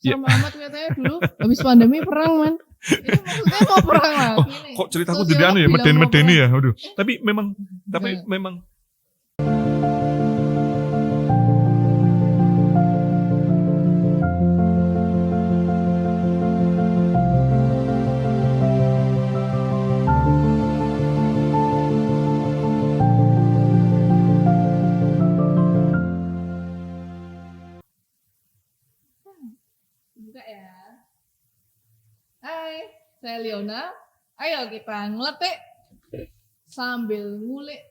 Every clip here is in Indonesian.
Ya. sama Ahmad katanya dulu habis pandemi perang man. Ini maksudnya mau perang lagi nih. Kok ceritaku Sosiolog tidak anu ya, bilang mau meden-medeni perang. ya. Aduh. Tapi memang Enggak. Buka ya. Hai, saya Leona. Ayo kita ngeletik sambil ngulik.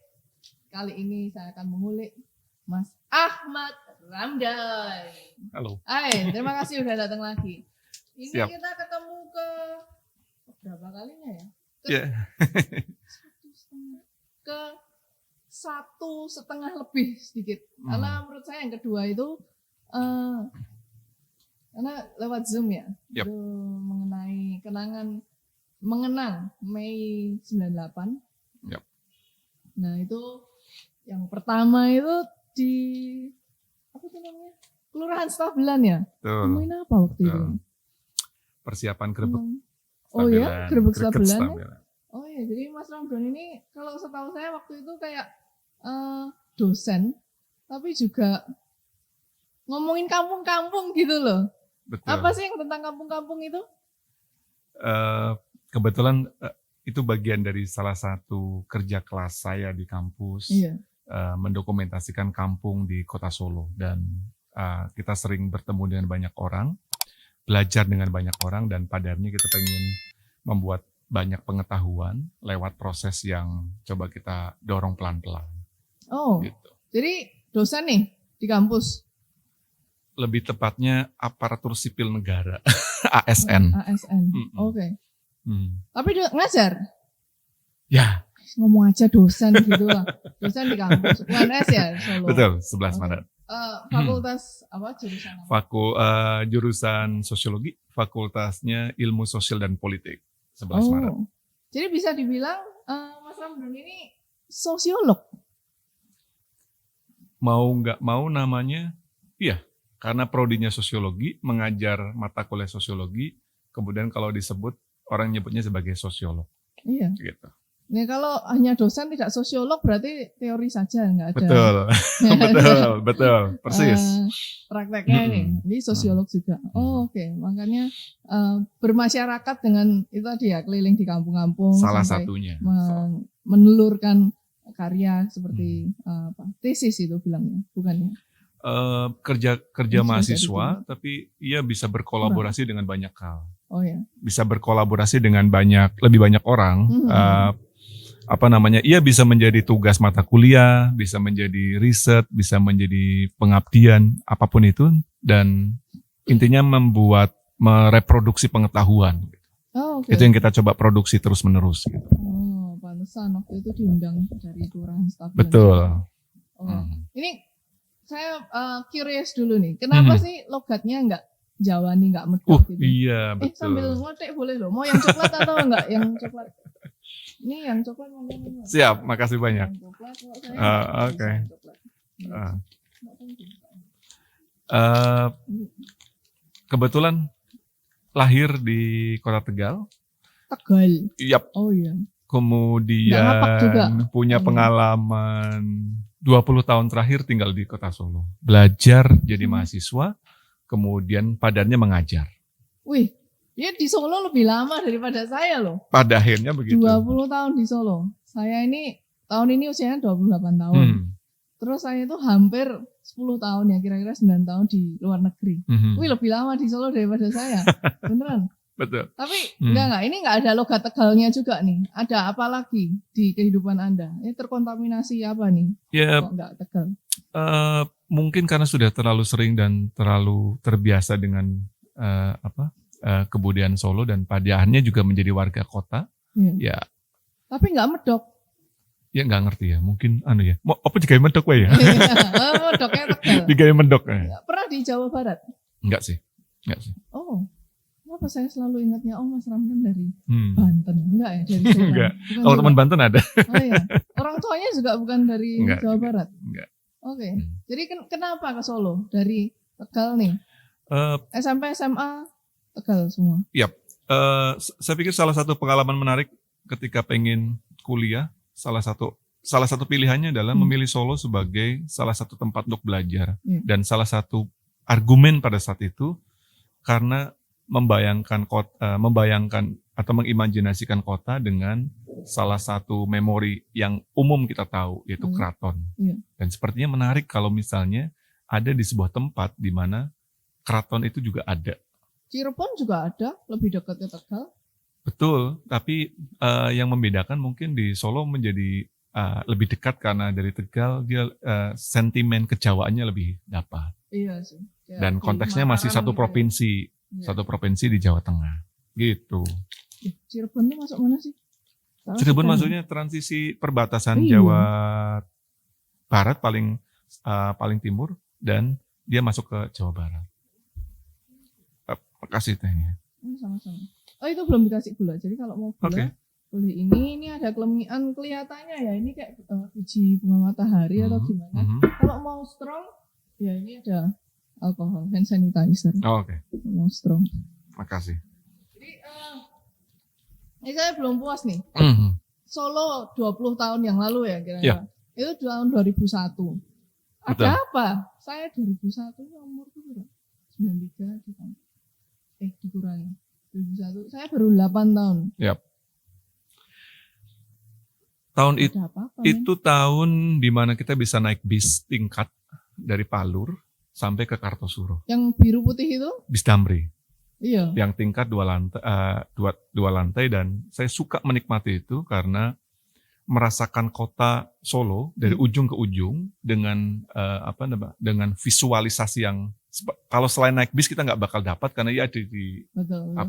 Kali ini saya akan mengulik Mas Ahmad Ramdan. Halo. Hai, terima kasih udah datang lagi. Ini Siap. kita ketemu ke berapa kalinya ya? Ya. Ke 1,5 lebih sedikit. Karena menurut saya yang kedua itu karena lewat Zoom ya. Yap. Itu mengenang Mei 98. Yap. Nah, itu yang pertama itu di apa tuh namanya? Kelurahan Stabilan ya. Betul. Ngomongin apa waktu itu? Persiapan grebek. Oh ya, grebek Stabilan. Stabilan. Oh ya, jadi Mas Ramdan ini kalau setahu saya waktu itu kayak dosen, tapi juga ngomongin kampung-kampung gitu loh. Betul. Apa sih yang tentang kampung-kampung itu? Kebetulan itu bagian dari salah satu kerja kelas saya di kampus. Iya. Mendokumentasikan kampung di kota Solo. Dan kita sering bertemu dengan banyak orang, belajar dengan banyak orang, dan pada akhirnya kita pengen membuat banyak pengetahuan lewat proses yang coba kita dorong pelan-pelan. Oh, Gitu. jadi dosen nih di kampus? Lebih tepatnya aparatur sipil negara, ASN. ASN, oke. Tapi ngajar? Ya, Ngomong aja dosen gitu lah. Dosen di kampus, UNS ya Solo? betul, 11 Maret. Fakultas apa jurusan apa? Jurusan sosiologi, fakultasnya ilmu sosial dan politik, 11 Maret. Jadi bisa dibilang Mas Ramdan ini sosiolog? Mau nggak mau namanya, iya. Karena prodinya sosiologi, mengajar mata kuliah sosiologi, kemudian kalau disebut, orang nyebutnya sebagai sosiolog. Iya. Gitu. Nah, kalau hanya dosen tidak sosiolog berarti teori saja, nggak ada. Betul, persis. Prakteknya nih, ini sosiolog juga. Oke. Makanya bermasyarakat dengan itu tadi ya, keliling di kampung-kampung. Salah satunya. Menelurkan karya seperti tesis itu bilangnya, bukannya? Kerja mahasiswa, tapi ia bisa berkolaborasi dengan banyak hal. Oh ya. Bisa berkolaborasi dengan lebih banyak orang. Ia bisa menjadi tugas mata kuliah, bisa menjadi riset, bisa menjadi pengabdian, apapun itu, dan intinya mereproduksi pengetahuan. Oh, okay. Itu yang kita coba produksi terus menerus. Gitu. Oh, pantesan waktu itu diundang dari Kelurahan Stabilan. Betul. Ini saya curious dulu nih, kenapa sih logatnya nggak Jawa nih, nggak medok gitu? Iya, betul. Sambil ngotek boleh loh, mau yang coklat atau enggak? Yang coklat. Ini yang coklat mau yang Siap, makasih banyak. Yang coklat, saya Oke. Kebetulan lahir di Kota Tegal. Tegal? Yap. Oh iya. Kemudian punya pengalaman 20 tahun terakhir tinggal di Kota Solo. Belajar jadi mahasiswa, kemudian padannya mengajar. Wih, dia di Solo lebih lama daripada saya loh. Pada akhirnya begitu. 20 tahun di Solo. Saya ini, tahun ini usianya 28 tahun. Terus saya itu hampir 10 tahun ya, kira-kira 9 tahun di luar negeri. Wih, lebih lama di Solo daripada saya. Beneran. Betul. Tapi enggak, ini enggak ada logat Tegalnya juga nih. Ada apa lagi di kehidupan Anda? Ini terkontaminasi apa nih? Ya, kok enggak Tegal? Mungkin karena sudah terlalu sering dan terlalu terbiasa dengan kebudayaan Solo, dan pada akhirnya juga menjadi warga kota. Ya. Tapi enggak medok. Ya enggak ngerti ya, mungkin ya. Apa digawe medok wae ya? Medoknya Tegal. Digawe medok. Pernah di Jawa Barat? Enggak sih. Oh. Kenapa saya selalu ingatnya Mas Ramdan dari Banten? Enggak ya, dari Solo. Enggak. Kalau teman Banten ada. Oh iya. Orang tuanya juga bukan dari Jawa Barat. Enggak. Oke. Jadi kenapa ke Solo dari Tegal nih? Eh, SMP, SMA, Tegal semua. saya pikir salah satu pengalaman menarik ketika pengen kuliah, salah satu pilihannya adalah memilih Solo sebagai salah satu tempat untuk belajar. Dan salah satu argumen pada saat itu karena membayangkan atau mengimajinasikan kota dengan salah satu memori yang umum kita tahu, yaitu keraton. Dan sepertinya menarik kalau misalnya ada di sebuah tempat di mana keraton itu juga ada. Cirebon juga ada, lebih dekat ke Tegal. Betul, tapi yang membedakan mungkin di Solo menjadi lebih dekat karena dari Tegal dia sentimen kejawaannya lebih dapat. Iya sih. Dan konteksnya masih satu provinsi, satu provinsi di Jawa Tengah, gitu. Cirebon itu masuk mana sih? Cirebon maksudnya transisi perbatasan Jawa Barat paling timur dan dia masuk ke Jawa Barat. Kasih tehnya. Sama-sama. Oh itu belum dikasih gula. Jadi kalau mau gula, boleh ini ada kelemian kelihatannya ya. Ini kayak biji bunga matahari atau gimana. Kalau mau strong, ya ini ada alkohol, hand sanitizer. Oke. Mau strong. Makasih. Jadi ini saya belum puas nih. Solo 20 tahun yang lalu ya kira-kira. Itu tahun 2001. Ada apa? Saya 2001 umurku berapa? 93 gitu. Dikurangi 2001. Saya baru 8 tahun. Tahun itu tahun di mana kita bisa naik bis tingkat dari Palur sampai ke Kartosuro. Yang biru putih itu? Bis Damri. Iya. Yang tingkat 2 lantai, dua lantai, dan saya suka menikmati itu karena merasakan kota Solo dari ujung ke ujung dengan dengan visualisasi yang kalau selain naik bis kita nggak bakal dapat karena ya ada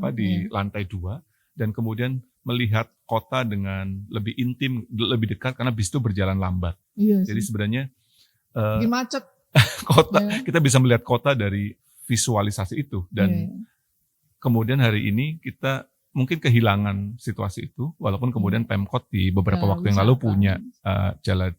di lantai 2, dan kemudian melihat kota dengan lebih intim, lebih dekat karena bis itu berjalan lambat. Iya. Jadi sebenarnya bikin macet. Kita bisa melihat kota dari visualisasi itu, dan kemudian hari ini kita mungkin kehilangan situasi itu, walaupun kemudian Pemkot di beberapa waktu yang lalu punya jalan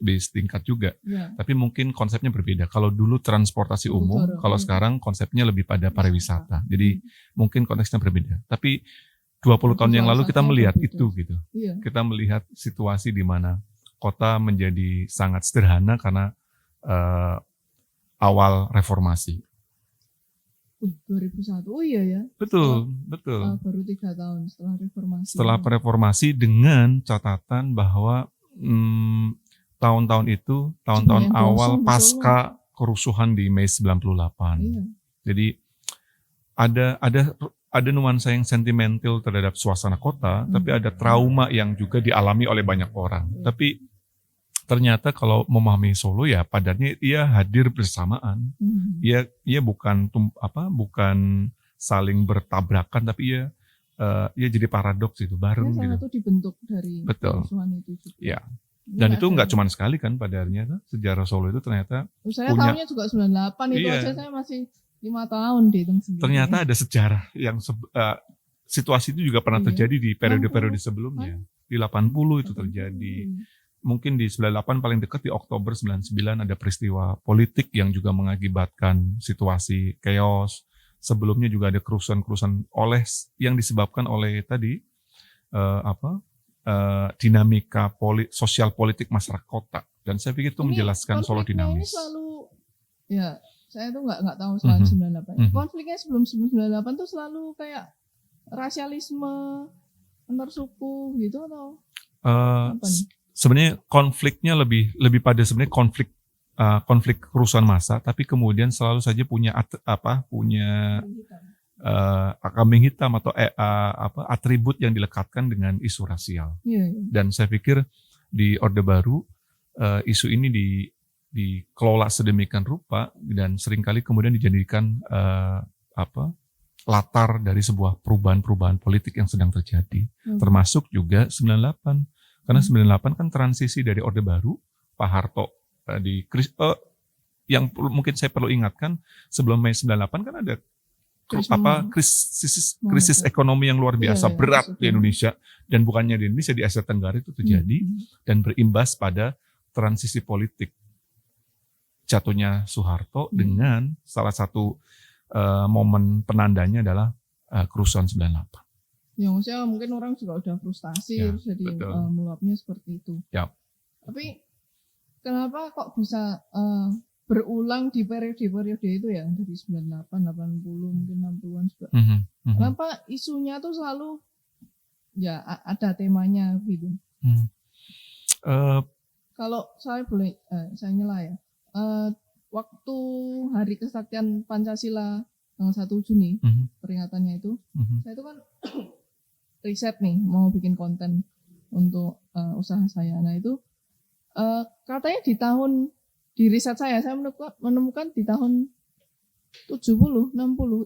bis tingkat juga. Tapi mungkin konsepnya berbeda. Kalau dulu transportasi umum, kalau sekarang konsepnya lebih pada pariwisata. Jadi mungkin konteksnya berbeda. Tapi 20 tahun yang lalu kita melihat itu gitu. Kita melihat situasi di mana kota menjadi sangat sederhana karena awal reformasi. 2001, oh iya ya. Betul. Baru 3 tahun setelah reformasi. Setelah reformasi, dengan catatan bahwa tahun-tahun itu, tahun-tahun awal pasca kerusuhan di Mei 98. Iya. Jadi ada nuansa yang sentimental terhadap suasana kota, tapi ada trauma yang juga dialami oleh banyak orang. Tapi ternyata kalau memahami Solo ya padatnya ia hadir bersamaan. Ia bukan saling bertabrakan, tapi ia jadi paradoks itu bareng gitu. Salah satu dibentuk dari kerusuhan itu juga. Ya. Dan itu nggak cuma sekali kan padarnya, sejarah Solo itu ternyata saya tahunnya juga 98 itu aja saya masih 5 tahun dihitung sendiri. Ternyata ada sejarah yang situasi itu juga pernah terjadi di periode-periode sebelumnya. Di 80 itu terjadi. Mungkin di 98 paling dekat di Oktober 99 ada peristiwa politik yang juga mengakibatkan situasi chaos. Sebelumnya juga ada kerusuhan-kerusuhan yang disebabkan oleh tadi dinamika sosial politik masyarakat kota. Dan saya pikir itu menjelaskan Solo dinamis. Ini selalu saya tuh nggak tahu soal 98. Konfliknya sebelum 98 tuh selalu kayak rasialisme antar suku gitu atau apa nih? Sebenarnya konfliknya lebih pada sebenarnya konflik kerusuhan massa, tapi kemudian selalu saja punya kambing hitam atau atribut yang dilekatkan dengan isu rasial. Dan saya pikir di Orde Baru isu ini dikelola sedemikian rupa dan seringkali kemudian dijadikan latar dari sebuah perubahan politik yang sedang terjadi, termasuk juga 98. Karena 98 kan transisi dari Orde Baru, Pak Harto yang mungkin saya perlu ingatkan, sebelum Mei 98 kan ada krisis ekonomi yang luar biasa berat di Indonesia, dan bukannya di Indonesia, di Asia Tenggara itu terjadi dan berimbas pada transisi politik. Jatuhnya Soeharto dengan salah satu momen penandanya adalah kerusuhan 98. Ya maksudnya mungkin orang juga udah frustasi Ya, terus jadi betul. meluapnya seperti itu. Yap. Tapi kenapa kok bisa berulang di periode-periode itu ya, dari 98, 80, mungkin 60-an juga. Kenapa isunya tuh selalu ya ada temanya gitu. Kalau saya boleh, saya nyela ya. Waktu Hari Kesaktian Pancasila tanggal 1 Juni, peringatannya itu, saya itu kan riset nih, mau bikin konten untuk usaha saya. Nah itu katanya di riset saya menemukan di tahun 70, 60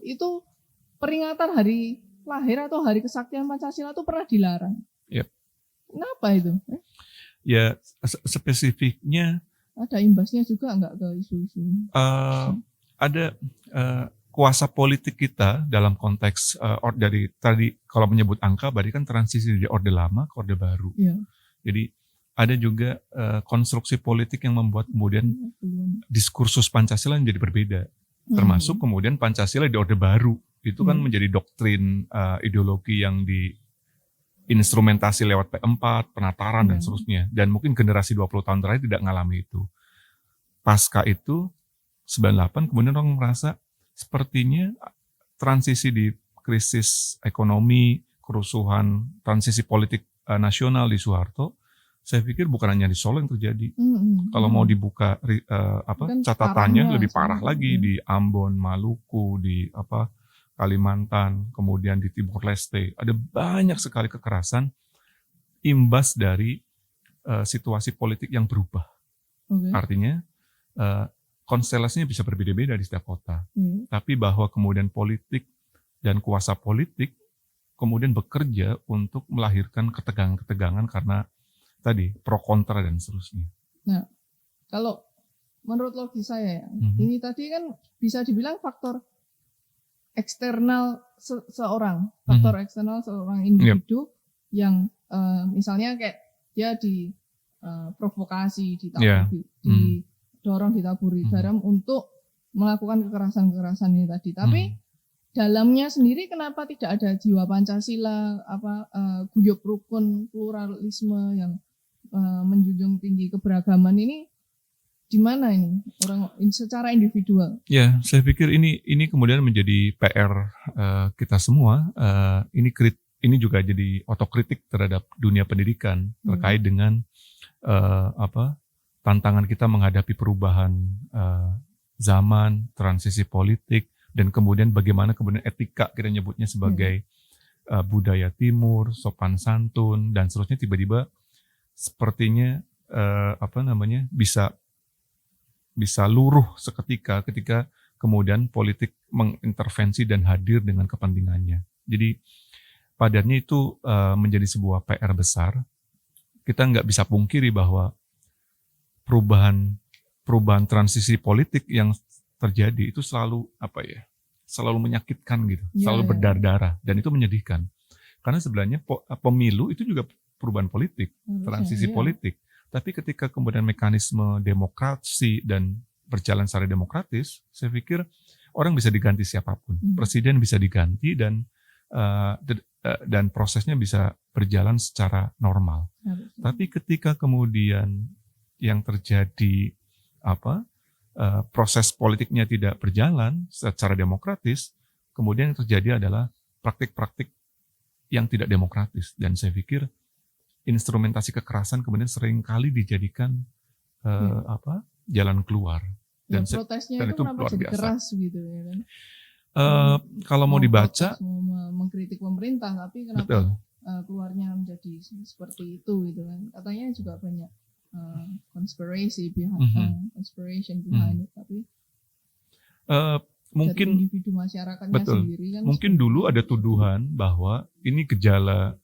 itu peringatan hari lahir atau Hari Kesaktian Pancasila itu pernah dilarang. Yep. Kenapa itu? Ya spesifiknya ada imbasnya juga nggak ke isu-isu? Ada kuasa politik kita dalam konteks dari tadi kalau menyebut angka berarti kan transisi dari orde lama ke orde baru. Ya. Jadi ada juga konstruksi politik yang membuat kemudian diskursus Pancasila menjadi berbeda. Termasuk kemudian Pancasila di orde baru itu kan menjadi doktrin ideologi yang diinstrumentasi lewat P4, penataran dan seterusnya. Dan mungkin generasi 20 tahun terakhir tidak mengalami itu. Pasca itu 98 kemudian orang merasa sepertinya transisi di krisis ekonomi, kerusuhan, transisi politik nasional di Soeharto, saya pikir bukan hanya di Solo yang terjadi. Kalau mau dibuka catatannya lebih parah lagi di Ambon, Maluku, di Kalimantan, kemudian di Timor Leste. Ada banyak sekali kekerasan imbas dari situasi politik yang berubah. Artinya konstelasinya bisa berbeda-beda di setiap kota. Tapi bahwa kemudian politik dan kuasa politik kemudian bekerja untuk melahirkan ketegangan-ketegangan karena tadi pro kontra dan seterusnya. Nah, kalau menurut logis saya ya, ini tadi kan bisa dibilang faktor eksternal seorang, faktor eksternal seorang individu yang misalnya kayak dia diprovokasi, didorong, ditaburi garam untuk melakukan kekerasan-kekerasan ini tadi. Tapi dalamnya sendiri kenapa tidak ada jiwa Pancasila, guyub rukun, pluralisme yang menjunjung tinggi keberagaman ini? Di mana ini orang secara individual? Ya, saya pikir ini kemudian menjadi PR kita semua. Ini juga jadi otokritik terhadap dunia pendidikan terkait dengan tantangan kita menghadapi perubahan zaman, transisi politik, dan kemudian bagaimana kemudian etika kita nyebutnya sebagai budaya timur, sopan santun dan seterusnya tiba-tiba sepertinya bisa luruh seketika ketika kemudian politik mengintervensi dan hadir dengan kepentingannya. Jadi padannya itu menjadi sebuah PR besar. Kita nggak bisa pungkiri bahwa perubahan transisi politik yang terjadi itu selalu menyakitkan gitu, selalu berdarah-darah dan itu menyedihkan. Karena sebenarnya pemilu itu juga perubahan politik, transisi politik. Tapi ketika kemudian mekanisme demokrasi dan berjalan secara demokratis, saya pikir orang bisa diganti siapapun, presiden bisa diganti dan prosesnya bisa berjalan secara normal. Tapi ketika kemudian yang terjadi proses politiknya tidak berjalan secara demokratis, kemudian yang terjadi adalah praktik-praktik yang tidak demokratis. Dan saya pikir instrumentasi kekerasan kemudian sering kali dijadikan jalan keluar. Dan protesnya itu kenapa jadi keras gitu ya kan? Kalau mau dibaca, mau mengkritik pemerintah, tapi kenapa keluarnya menjadi seperti itu gitu kan? Katanya juga banyak conspiration behind it, tapi mungkin individu masyarakatnya sendiri kan. Mungkin dulu ada tuduhan bahwa ini gejala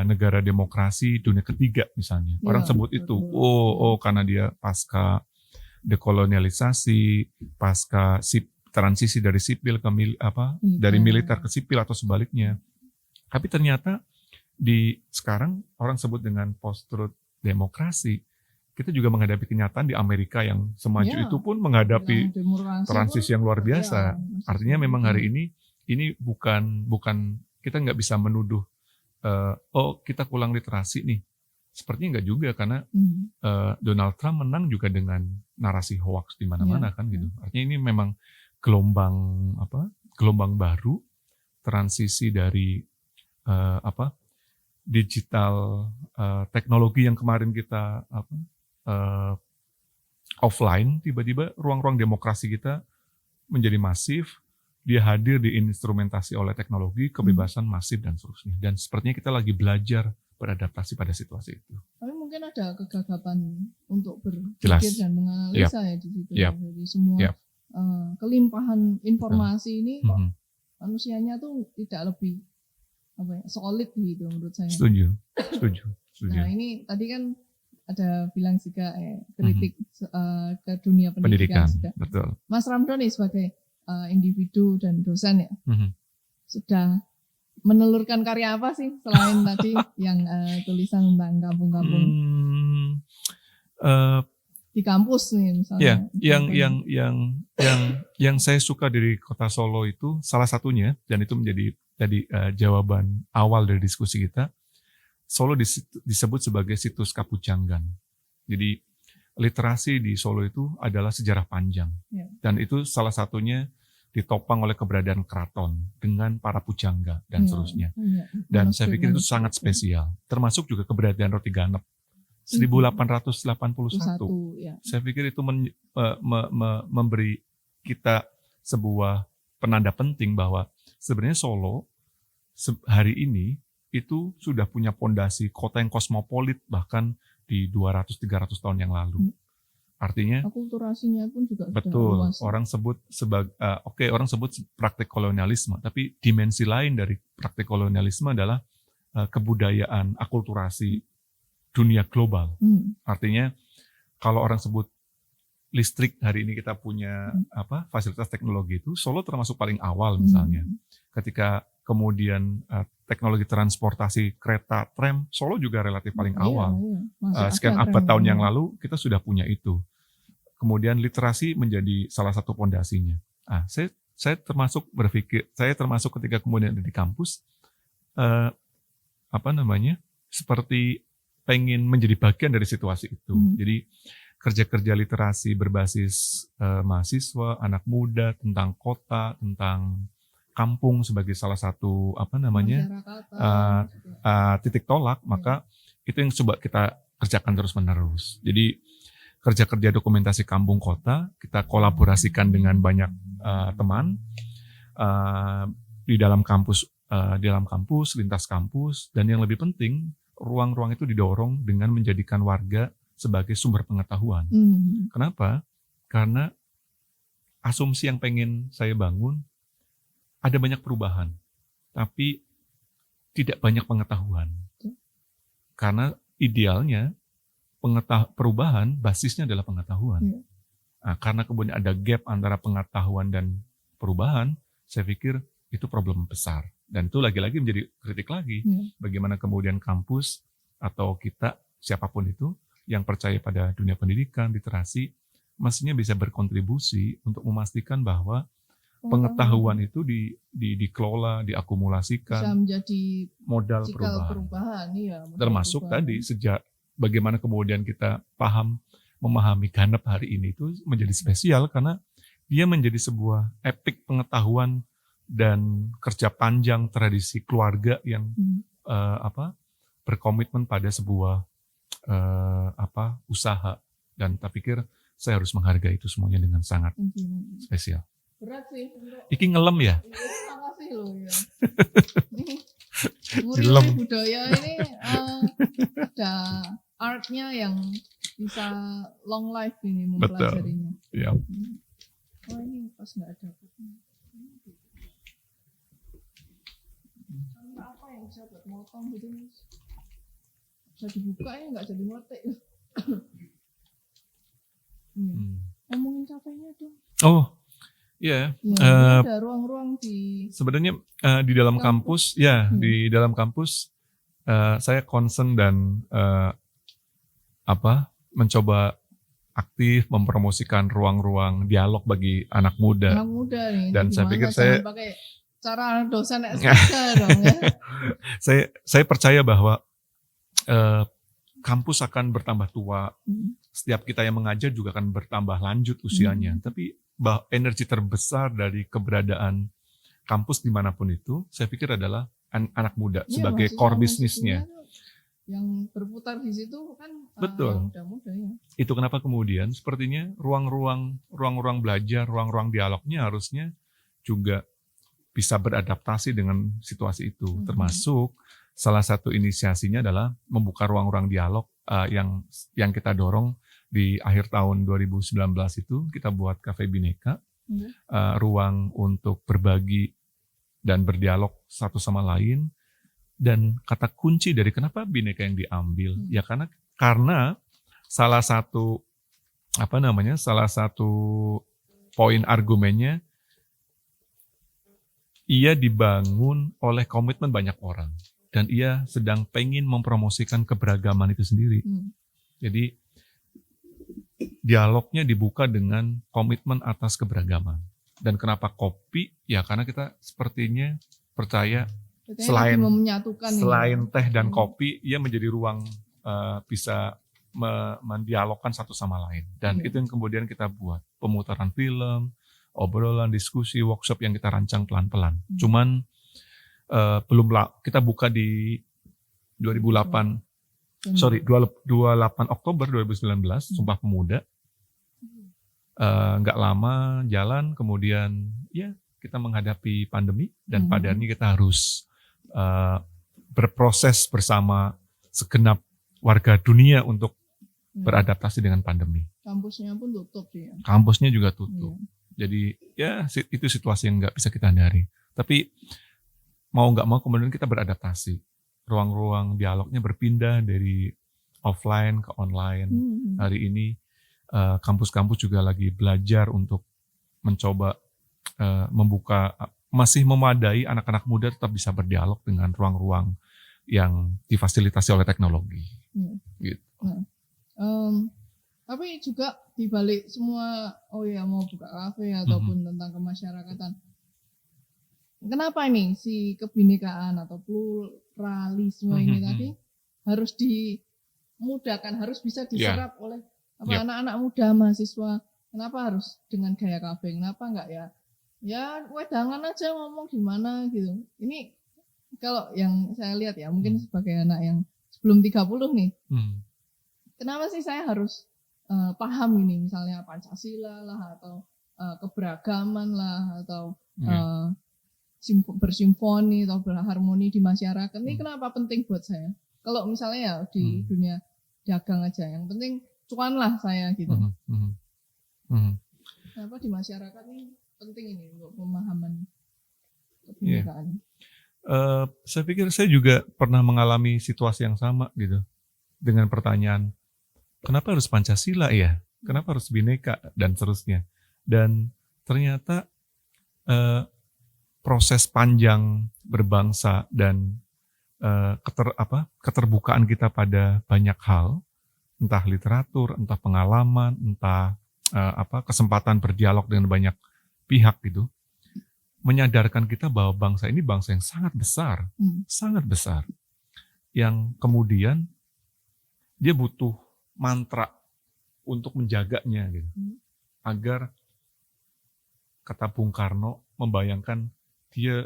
negara demokrasi dunia ketiga misalnya. Orang sebut itu, karena dia pasca dekolonialisasi, pasca transisi dari sipil ke dari militer ke sipil atau sebaliknya. Tapi ternyata sekarang orang sebut dengan post-truth demokrasi. kita juga menghadapi kenyataan di Amerika yang semaju Ya, itu pun menghadapi yang demokrasi transisi pun yang luar ya biasa. masih Artinya memang hari sedikit. ini bukan kita nggak bisa menuduh oh kita kurang literasi nih. Sepertinya nggak juga karena Donald Trump menang juga dengan narasi hoax di mana-mana Ya, kan gitu. Artinya ini memang gelombang baru, transisi dari digital teknologi yang kemarin kita offline, tiba-tiba ruang-ruang demokrasi kita menjadi masif, dia hadir diinstrumentasi oleh teknologi, kebebasan masif dan seterusnya. Dan sepertinya kita lagi belajar beradaptasi pada situasi itu. Tapi mungkin ada kegagapan untuk Jelas. berpikir dan menganalisa ya di situ. Yep. Jadi semua Yep. kelimpahan informasi ini kok Mhm. manusianya tuh tidak lebih solid gitu menurut saya. Setuju. Nah ini tadi kan ada bilang juga kritik ke dunia pendidikan juga. Betul. Mas Ramdhani sebagai individu dan dosen ya sudah menelurkan karya apa sih selain tadi yang tulisan tentang kampung-kampung di kampus nih misalnya. Ya, yang saya suka dari Kota Solo itu salah satunya, dan itu menjadi tadi jawaban awal dari diskusi kita. Solo disebut sebagai situs Kapujanggan. Jadi literasi di Solo itu adalah sejarah panjang. Ya. Dan itu salah satunya ditopang oleh keberadaan keraton dengan para pujangga dan seterusnya. Ya. Dan saya pikir itu sangat spesial. Termasuk juga keberadaan roti ganep. 1881. Ya. Saya pikir itu memberi kita sebuah penanda penting bahwa sebenarnya Solo hari ini itu sudah punya pondasi kota yang kosmopolit bahkan di 200-300 tahun yang lalu. Artinya akulturasinya pun juga betul, luas. orang sebut orang sebut praktik kolonialisme, tapi dimensi lain dari praktik kolonialisme adalah kebudayaan akulturasi dunia global. Artinya kalau orang sebut listrik hari ini kita punya fasilitas teknologi itu, Solo termasuk paling awal misalnya. Ketika kemudian teknologi transportasi kereta, tram, Solo juga relatif paling awal. Sekian abad tahun yang lalu kita sudah punya itu. Kemudian literasi menjadi salah satu pondasinya. Saya termasuk ketika kemudian ada di kampus, seperti pengen menjadi bagian dari situasi itu. Jadi kerja-kerja literasi berbasis mahasiswa, anak muda tentang kota, tentang kampung sebagai salah satu titik tolak, maka itu yang coba kita kerjakan terus-menerus. Jadi kerja-kerja dokumentasi kampung kota kita kolaborasikan dengan banyak teman di dalam kampus, lintas kampus, dan yang lebih penting ruang-ruang itu didorong dengan menjadikan warga sebagai sumber pengetahuan. Kenapa? Karena asumsi yang pengen saya bangun, ada banyak perubahan, tapi tidak banyak pengetahuan. Karena idealnya perubahan basisnya adalah pengetahuan. Nah, karena kemudian ada gap antara pengetahuan dan perubahan, saya pikir itu problem besar. Dan itu lagi-lagi menjadi kritik lagi. Bagaimana kemudian kampus atau kita, siapapun itu, yang percaya pada dunia pendidikan, literasi, mestinya bisa berkontribusi untuk memastikan bahwa pengetahuan itu dikelola, diakumulasikan, bisa menjadi modal perubahan. Termasuk tadi sejak bagaimana kemudian kita memahami ganep hari ini itu menjadi spesial karena dia menjadi sebuah epic pengetahuan dan kerja panjang tradisi keluarga yang berkomitmen pada sebuah usaha, dan tak pikir saya harus menghargai itu semuanya dengan sangat spesial. Berat sih. Iki ngelem ya? Makasih loh ya. Muri budaya ini ada artnya yang bisa long life ini mempelajarinya. Betul. Ya. Oh ini pas nggak ada. Apa yang bisa buat motong gitu Mas? Bisa dibuka ya nggak jadi ngotek. Ngomongin capeknya dong. Oh, iya. Ada ruang-ruang di. Sebenarnya di dalam kampus, di dalam kampus saya concern dan mencoba aktif mempromosikan ruang-ruang dialog bagi anak muda. Anak muda nih. Dan saya pikir jangan pakai cara dosen S3 dong ya. Saya percaya bahwa kampus akan bertambah tua. Setiap kita yang mengajar juga akan bertambah lanjut usianya. Tapi energi terbesar dari keberadaan kampus dimanapun itu, saya pikir adalah anak muda sebagai core bisnisnya. Yang berputar di situ kan betul. Muda-muda ya. Itu kenapa kemudian sepertinya ruang-ruang belajar, ruang-ruang dialognya harusnya juga bisa beradaptasi dengan situasi itu. Termasuk salah satu inisiasinya adalah membuka ruang-ruang dialog yang kita dorong di akhir tahun 2019 itu, kita buat Cafe Bhinneka, ruang untuk berbagi dan berdialog satu sama lain. Dan kata kunci dari kenapa Bhinneka yang diambil, ya karena salah satu poin argumennya, ia dibangun oleh komitmen banyak orang dan ia sedang pengen mempromosikan keberagaman itu sendiri. Jadi dialognya dibuka dengan komitmen atas keberagaman. Dan kenapa kopi? Ya karena kita sepertinya percaya selain teh dan kopi, ia menjadi ruang bisa mendialogkan satu sama lain. Dan itu yang kemudian kita buat. Pemutaran film, obrolan, diskusi, workshop yang kita rancang pelan-pelan. Cuman kita buka di 28 Oktober 2019, Sumpah Pemuda. Nggak lama jalan, kemudian ya kita menghadapi pandemi dan padanya kita harus berproses bersama segenap warga dunia untuk beradaptasi dengan pandemi. Kampusnya pun tutup ya. Kampusnya juga tutup. Jadi ya itu situasi yang nggak bisa kita hindari. Tapi mau nggak mau kemudian kita beradaptasi. Ruang-ruang dialognya berpindah dari offline ke online. Hari ini kampus-kampus juga lagi belajar untuk mencoba membuka, masih memadai anak-anak muda tetap bisa berdialog dengan ruang-ruang yang difasilitasi oleh teknologi. Gitu. Tapi juga dibalik semua, mau buka kafe ataupun tentang kemasyarakatan. Kenapa ini si kebinekaan atau pluralisme ini tadi harus dimudahkan, harus bisa diserap oleh anak-anak muda, mahasiswa? Kenapa harus dengan gaya kafe? Kenapa enggak ya wedangan aja ngomong gimana gitu. Ini kalau yang saya lihat ya, mungkin sebagai anak yang sebelum 30 nih. Kenapa sih saya harus paham ini, misalnya Pancasila lah, atau keberagaman lah, atau bersimfoni atau berharmoni di masyarakat. Ini kenapa penting buat saya? Kalau misalnya ya di dunia dagang aja, yang penting cuan lah saya gitu. Kenapa di masyarakat ini penting ini untuk pemahaman kebinekaan? Saya pikir saya juga pernah mengalami situasi yang sama gitu, dengan pertanyaan, kenapa harus Pancasila ya? Kenapa harus Bhinneka dan seterusnya? Dan ternyata proses panjang berbangsa dan keterbukaan kita pada banyak hal, entah literatur, entah pengalaman, entah kesempatan berdialog dengan banyak pihak gitu, menyadarkan kita bahwa bangsa ini bangsa yang sangat besar, yang kemudian dia butuh mantra untuk menjaganya gitu, agar, kata Bung Karno, membayangkan dia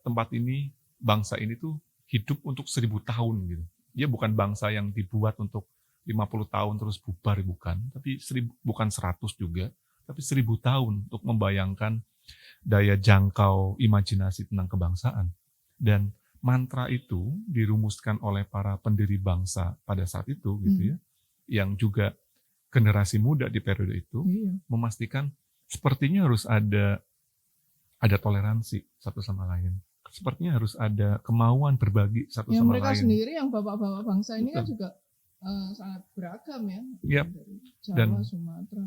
tempat ini, bangsa ini tuh hidup untuk 1000 tahun gitu. Dia bukan bangsa yang dibuat untuk 50 tahun terus bubar, bukan, tapi bukan 100 juga, tapi 1000 tahun untuk membayangkan daya jangkau imajinasi tentang kebangsaan. Dan mantra itu dirumuskan oleh para pendiri bangsa pada saat itu gitu ya, yang juga generasi muda di periode itu, memastikan sepertinya harus ada toleransi satu sama lain. Sepertinya harus ada kemauan berbagi satu sama lain. Yang mereka sendiri, yang bapak-bapak bangsa ini kan juga sangat beragam ya. Dari Jawa, Sumatera.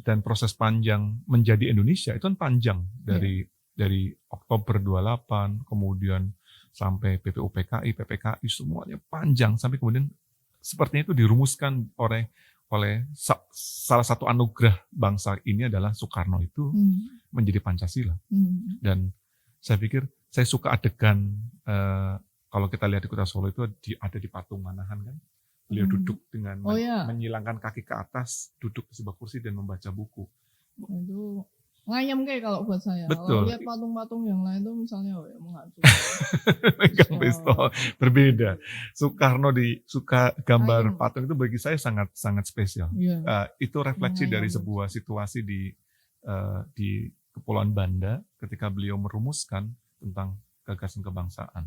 Dan proses panjang menjadi Indonesia itu kan panjang dari Oktober 28, kemudian sampai PPUPKI, PPKI, semuanya panjang sampai kemudian sepertinya itu dirumuskan oleh salah satu anugerah bangsa ini adalah Soekarno itu menjadi Pancasila. Dan saya pikir saya suka adegan kalau kita lihat di Kota Solo itu ada di Patung Manahan kan. Beliau duduk dengan menyilangkan kaki ke atas, duduk di sebuah kursi dan membaca buku. Itu ngayam kayak kalau buat saya. Betul. Kalau lihat patung-patung yang lain itu misalnya mengacu. Megang pistol. Berbeda. Soekarno suka gambar patung itu bagi saya sangat sangat spesial. Itu refleksi dari sebuah situasi di Kepulauan Banda ketika beliau merumuskan tentang gagasan kebangsaan.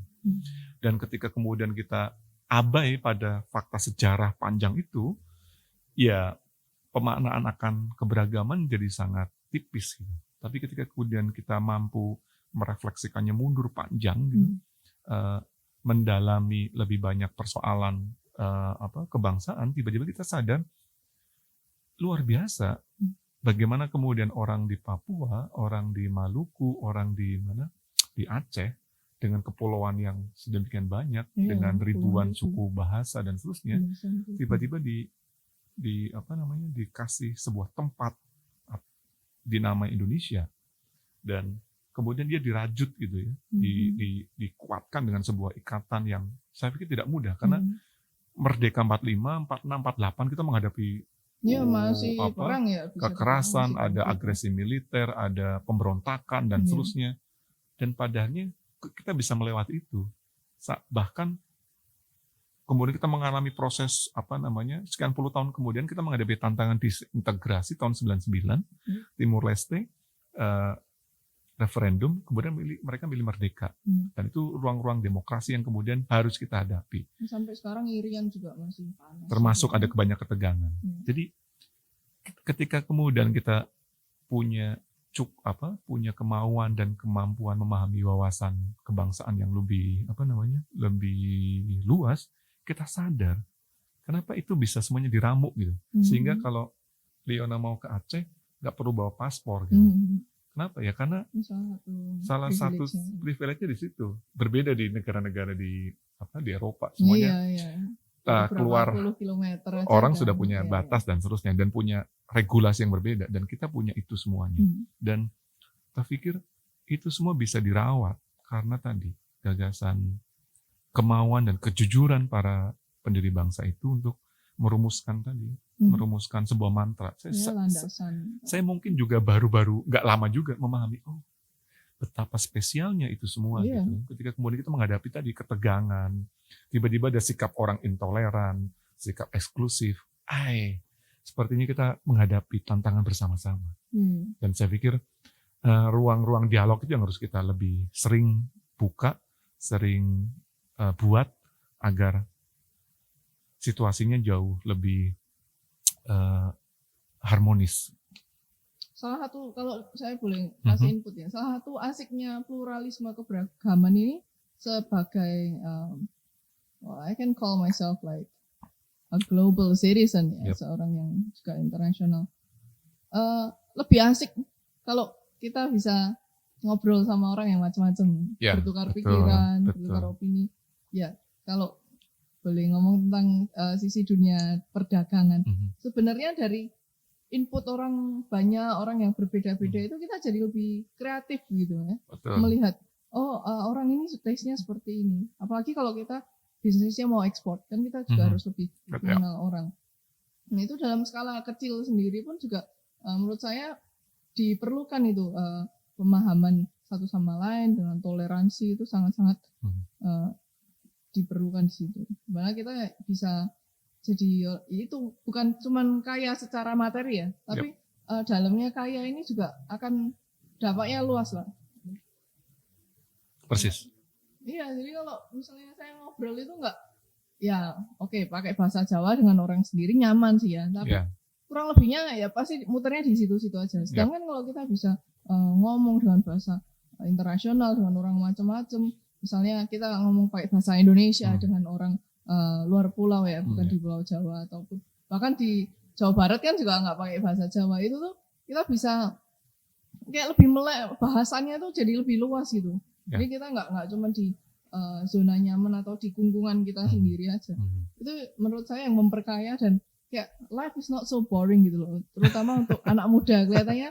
Dan ketika kemudian kita abai pada fakta sejarah panjang itu, ya pemaknaan akan keberagaman jadi sangat tipis gitu. Tapi ketika kemudian kita mampu merefleksikannya mundur panjang gitu, mendalami lebih banyak persoalan kebangsaan, tiba-tiba kita sadar luar biasa bagaimana kemudian orang di Papua, orang di Maluku, orang di Aceh dengan kepulauan yang sedemikian banyak, dengan ribuan suku bahasa dan seterusnya, tiba-tiba dikasih sebuah tempat dinamai Indonesia, dan kemudian dia dirajut gitu ya, dikuatkan dengan sebuah ikatan yang saya pikir tidak mudah karena Merdeka 45, 46, 48 kita menghadapi masih perang ya, kekerasan, ada agresi militer, ada pemberontakan dan seterusnya, dan padanya kita bisa melewati itu. Bahkan kemudian kita mengalami proses sekian puluh tahun kemudian kita menghadapi tantangan disintegrasi tahun 99, Timur Leste, referendum, kemudian mereka milih merdeka. Dan itu ruang-ruang demokrasi yang kemudian harus kita hadapi. Sampai sekarang Irian juga masih panas. Termasuk ada banyak ketegangan. Jadi ketika kemudian kita punya kemauan dan kemampuan memahami wawasan kebangsaan yang lebih luas, kita sadar kenapa itu bisa semuanya diramu gitu. Sehingga kalau Leona mau ke Aceh nggak perlu bawa paspor gitu. Kenapa ya? Karena salah satu privilege-nya di situ. Berbeda di negara-negara di Eropa semuanya. Keluar orang sudah punya batas dan seterusnya, dan punya regulasi yang berbeda, dan kita punya itu semuanya. Dan saya pikir itu semua bisa dirawat karena tadi gagasan, kemauan dan kejujuran para pendiri bangsa itu untuk merumuskan sebuah mantra. Saya mungkin juga baru-baru nggak lama juga memahami betapa spesialnya itu semua gitu. Ketika kemudian kita menghadapi tadi ketegangan, tiba-tiba ada sikap orang intoleran, sikap eksklusif. Sepertinya kita menghadapi tantangan bersama-sama. Dan saya pikir ruang-ruang dialog itu yang harus kita lebih sering buka, sering buat agar situasinya jauh lebih harmonis. Salah satu, kalau saya boleh kasih input ya, salah satu asiknya pluralisme keberagaman ini sebagai I can call myself like a global citizen ya, seorang yang juga internasional. Lebih asik kalau kita bisa ngobrol sama orang yang macam-macam, bertukar pikiran, bertukar opini. Ya, kalau boleh ngomong tentang sisi dunia perdagangan, sebenarnya dari input banyak orang yang berbeda-beda itu kita jadi lebih kreatif gitu ya. Melihat orang ini taste-nya seperti ini. Apalagi kalau kita bisnisnya mau ekspor, kan kita juga harus lebih mengenal orang. Nah, itu dalam skala kecil sendiri pun juga menurut saya diperlukan itu pemahaman satu sama lain dengan toleransi itu sangat-sangat diperlukan di situ. Dimana kita bisa jadi itu bukan cuman kaya secara materi ya, tapi dalamnya kaya ini juga akan dampaknya luas lah. Persis. Iya, jadi kalau misalnya saya ngobrol itu enggak, pakai bahasa Jawa dengan orang sendiri nyaman sih ya, tapi kurang lebihnya ya pasti muternya di situ-situ aja. Sedangkan kalau kita bisa ngomong dengan bahasa internasional dengan orang macam-macam, misalnya kita ngomong pakai bahasa Indonesia dengan orang luar pulau ya, bukan di Pulau Jawa ataupun bahkan di Jawa Barat kan juga nggak pakai bahasa Jawa, itu tuh kita bisa kayak lebih bahasannya tuh jadi lebih luas gitu. Jadi kita nggak cuma di zona nyaman atau di kungkungan kita sendiri aja. Itu menurut saya yang memperkaya dan kayak life is not so boring gitu loh. Terutama untuk anak muda kelihatannya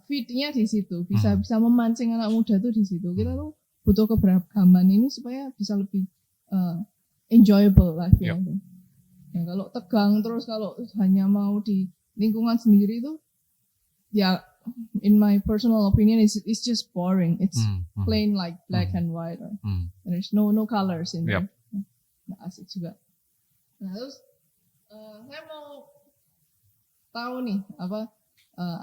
feed-nya di situ, bisa memancing anak muda tuh di situ. Kita tuh butuh keberagaman ini supaya bisa lebih enjoyable life ya. Ya, kalau tegang terus, kalau hanya mau di lingkungan sendiri itu, ya in my personal opinion it's just boring. It's plain like black and white. There's no colors in there. Nggak asik juga. Nah, terus saya mau tahu nih apa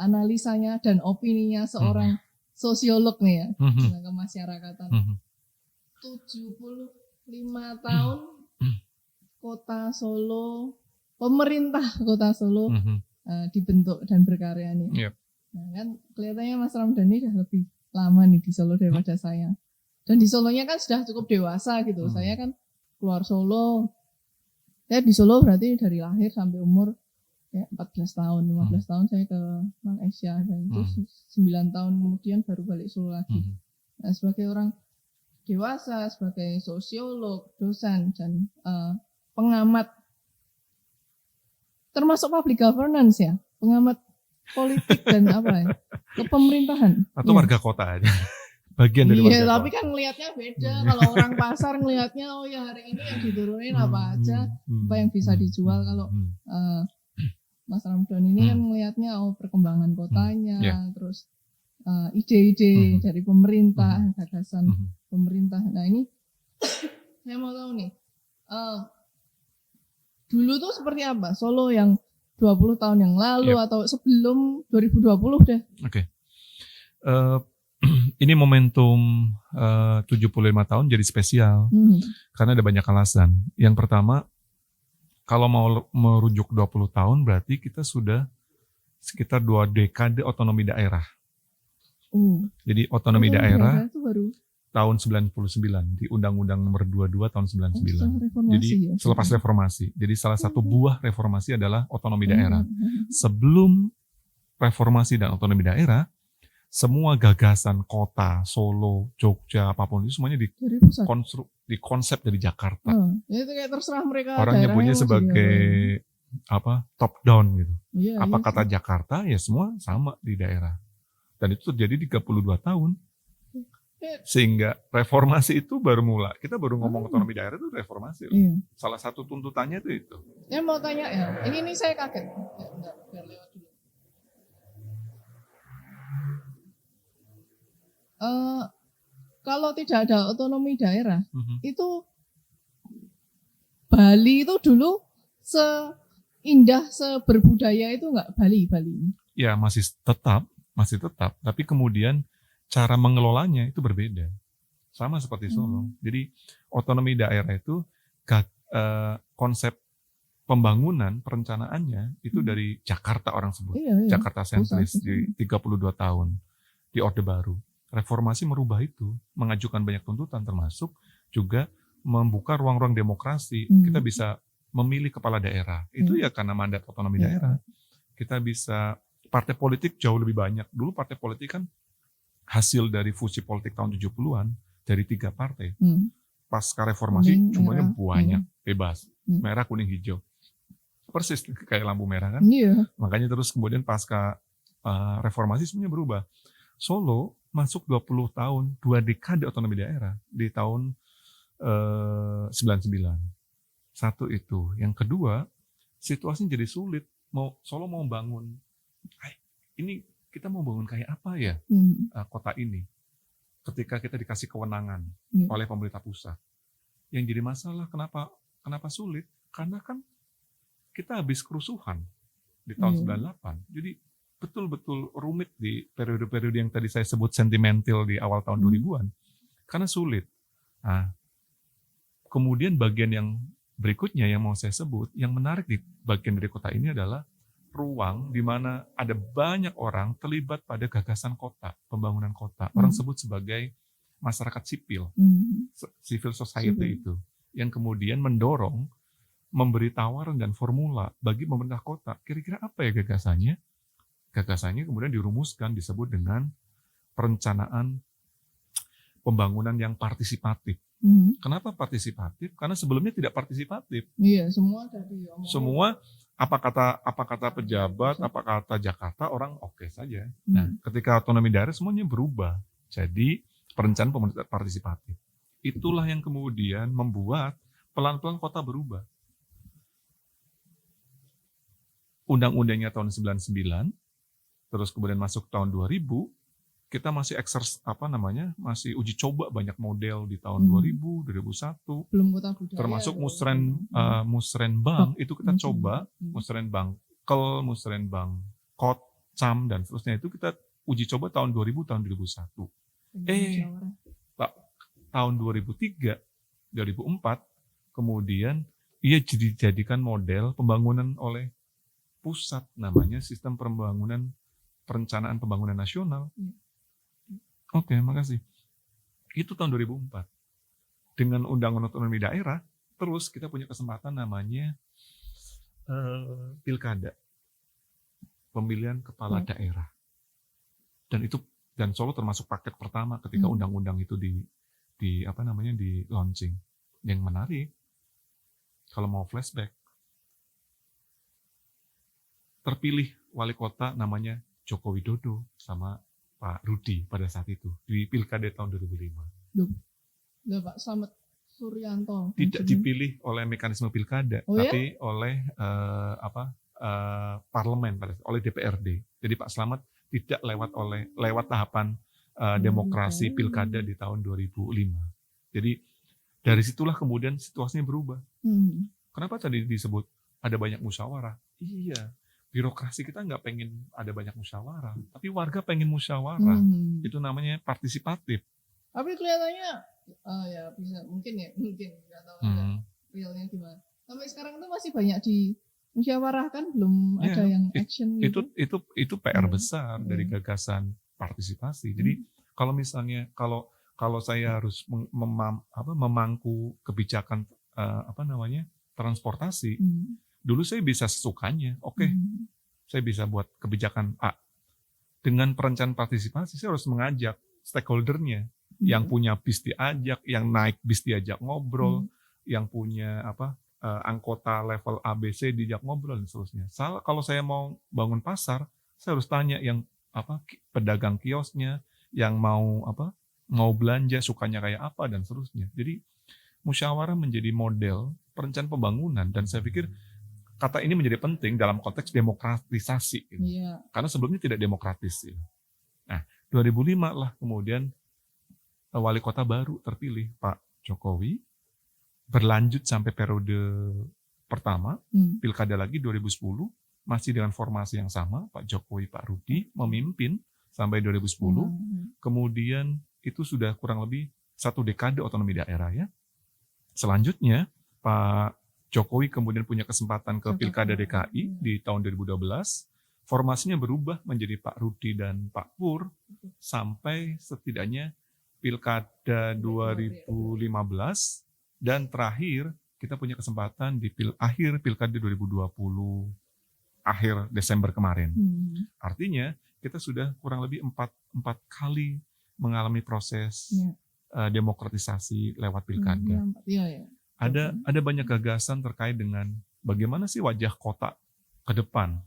analisanya dan opininya seorang sosiolog nih ya tentang kemasyarakatan. 75 tahun Kota Solo, pemerintah Kota Solo dibentuk dan berkarya nih. Nah, kan kelihatannya Mas Ramdhani udah lebih lama nih di Solo daripada saya. Dan di Solonya kan sudah cukup dewasa gitu. Saya kan keluar Solo. Saya di Solo berarti dari lahir sampai umur ya 14 tahun, 15 tahun saya ke Malaysia. Dan itu 9 tahun kemudian baru balik Solo lagi. Nah, sebagai orang dewasa, sebagai sosiolog, dosen, dan pengamat, termasuk public governance ya, pengamat politik dan apa ya, kepemerintahan. Atau warga kota aja. Bagian dari warga kota. Tapi kan ngelihatnya beda. Kalau orang pasar ngelihatnya, oh ya hari ini yang diturunin apa aja, apa yang bisa dijual. Kalau Mas Ramdhani ini kan ngelihatnya, oh perkembangan kotanya, terus ide-ide dari pemerintah, gagasan pemerintah. Nah ini saya mau tahu nih, dulu tuh seperti apa Solo yang 20 tahun yang lalu atau sebelum 2020 deh? Oke. Ini momentum 75 tahun jadi spesial karena ada banyak alasan. Yang pertama, kalau mau merujuk 20 tahun berarti kita sudah sekitar 2 dekade otonomi daerah. Jadi otonomi daerah itu baru tahun 99 di Undang-Undang Nomor 22 tahun 99. Jadi selepas reformasi. Jadi salah satu buah reformasi adalah otonomi daerah. Sebelum reformasi dan otonomi daerah, semua gagasan kota, Solo, Jogja, apapun itu semuanya dikonsep dari Jakarta. Itu kayak terserah mereka. Orang nyebutnya sebagai apa? Top down gitu. Apa kata Jakarta ya semua sama di daerah. Dan itu terjadi 32 tahun. Sehingga reformasi itu baru mulai. Kita baru ngomong otonomi daerah itu reformasi. Salah satu tuntutannya itu. Saya mau tanya ya, ini saya kaget. Biar lewat dulu. Kalau tidak ada otonomi daerah, itu Bali itu dulu seindah, seberbudaya itu nggak Bali? Ya masih tetap. Tapi kemudian cara mengelolanya itu berbeda. Sama seperti Solo. Jadi otonomi daerah itu konsep pembangunan, perencanaannya itu dari Jakarta orang sebut. Jakarta sentris di 32 tahun di Orde Baru. Reformasi merubah itu, mengajukan banyak tuntutan termasuk juga membuka ruang-ruang demokrasi. Kita bisa memilih kepala daerah. Itu ya karena mandat otonomi daerah. Kita bisa, partai politik jauh lebih banyak. Dulu partai politik kan hasil dari fusi politik tahun 70-an dari 3 partai. Pasca reformasi jumlahnya banyak, bebas. Merah, kuning, hijau. Persis kayak lampu merah kan. Makanya terus kemudian pasca reformasi semuanya berubah. Solo masuk 20 tahun, 2 dekade otonomi daerah di tahun 99. Satu itu. Yang kedua, situasinya jadi sulit. Solo mau bangun, ini kita mau bangun kayak apa ya kota ini? Ketika kita dikasih kewenangan oleh pemerintah pusat. Yang jadi masalah kenapa sulit? Karena kan kita habis kerusuhan di tahun 98. Jadi betul-betul rumit di periode-periode yang tadi saya sebut sentimental di awal tahun 2000-an. Karena sulit. Nah, kemudian bagian yang berikutnya yang mau saya sebut, yang menarik di bagian dari kota ini adalah ruang di mana ada banyak orang terlibat pada gagasan kota, pembangunan kota. Orang sebut sebagai masyarakat sipil, civil society itu, yang kemudian mendorong, memberi tawaran dan formula bagi pemerintah kota. Kira-kira apa ya gagasannya? Gagasannya kemudian dirumuskan, disebut dengan perencanaan pembangunan yang partisipatif. Kenapa partisipatif? Karena sebelumnya tidak partisipatif. Iya, semua ada diomongin. Semua apa kata pejabat, apa kata Jakarta, orang oke saja. Nah, ketika otonomi daerah semuanya berubah. Jadi perencanaan pemerintah partisipatif. Itulah yang kemudian membuat pelan-pelan kota berubah. Undang-undangnya tahun 99, terus kemudian masuk tahun 2000, kita masih masih uji coba banyak model di tahun 2000, 2001. Belum kota budaya. Termasuk musrenbang itu kita coba, musrenbang kel, musrenbang kot, cam dan seterusnya itu kita uji coba tahun 2000, tahun 2001. Tahun 2003, 2004 kemudian ia dijadikan model pembangunan oleh pusat, namanya Sistem Perencanaan Pembangunan Nasional. Oke, makasih. Itu tahun 2004. Dengan Undang-Undang Otonomi Daerah, terus kita punya kesempatan namanya pilkada, pemilihan kepala daerah. Dan Solo termasuk paket pertama ketika undang-undang itu di launching. Yang menarik, kalau mau flashback, terpilih wali kota namanya Joko Widodo sama Pak Rudi pada saat itu di pilkada tahun 2005. Pak Slamet Suryanto tidak dipilih oleh mekanisme pilkada, tapi oleh parlemen, oleh DPRD. Jadi Pak Slamet tidak lewat tahapan demokrasi pilkada di tahun 2005. Jadi dari situlah kemudian situasinya berubah. Kenapa tadi disebut ada banyak musyawarah? Iya. Birokrasi kita nggak pengen ada banyak musyawarah, tapi warga pengen musyawarah. Itu namanya partisipatif. Tapi kelihatannya, ya bisa mungkin nggak tahu realnya gimana. Sampai sekarang itu masih banyak dimusyawarahkan, belum ada yang action gitu. Itu PR besar dari gagasan partisipasi. Jadi kalau misalnya kalau saya harus memangku kebijakan transportasi. Dulu saya bisa sesukanya, saya bisa buat kebijakan A. Dengan perencanaan partisipasi, saya harus mengajak stakeholder-nya. Yang punya bis diajak, yang naik bis diajak ngobrol, yang punya anggota level ABC diajak ngobrol, dan seterusnya. Kalau saya mau bangun pasar, saya harus tanya yang pedagang kiosnya, yang mau belanja, sukanya kayak apa, dan seterusnya. Jadi, musyawarah menjadi model perencanaan pembangunan, dan saya pikir kata ini menjadi penting dalam konteks demokratisasi. Karena sebelumnya tidak demokratis. Nah, 2005 lah kemudian wali kota baru terpilih, Pak Jokowi, berlanjut sampai periode pertama, pilkada lagi 2010, masih dengan formasi yang sama, Pak Jokowi, Pak Rudi, memimpin sampai 2010, kemudian itu sudah kurang lebih 1 dekade otonomi daerah ya. Selanjutnya, Pak Jokowi kemudian punya kesempatan ke Pilkada DKI di tahun 2012. Formasinya berubah menjadi Pak Rudi dan Pak Pur sampai setidaknya Pilkada 2015 dan terakhir kita punya kesempatan di akhir Pilkada 2020 akhir Desember kemarin. Artinya kita sudah kurang lebih 4 kali mengalami proses demokratisasi lewat pilkada. Ada banyak gagasan terkait dengan bagaimana sih wajah kota ke depan.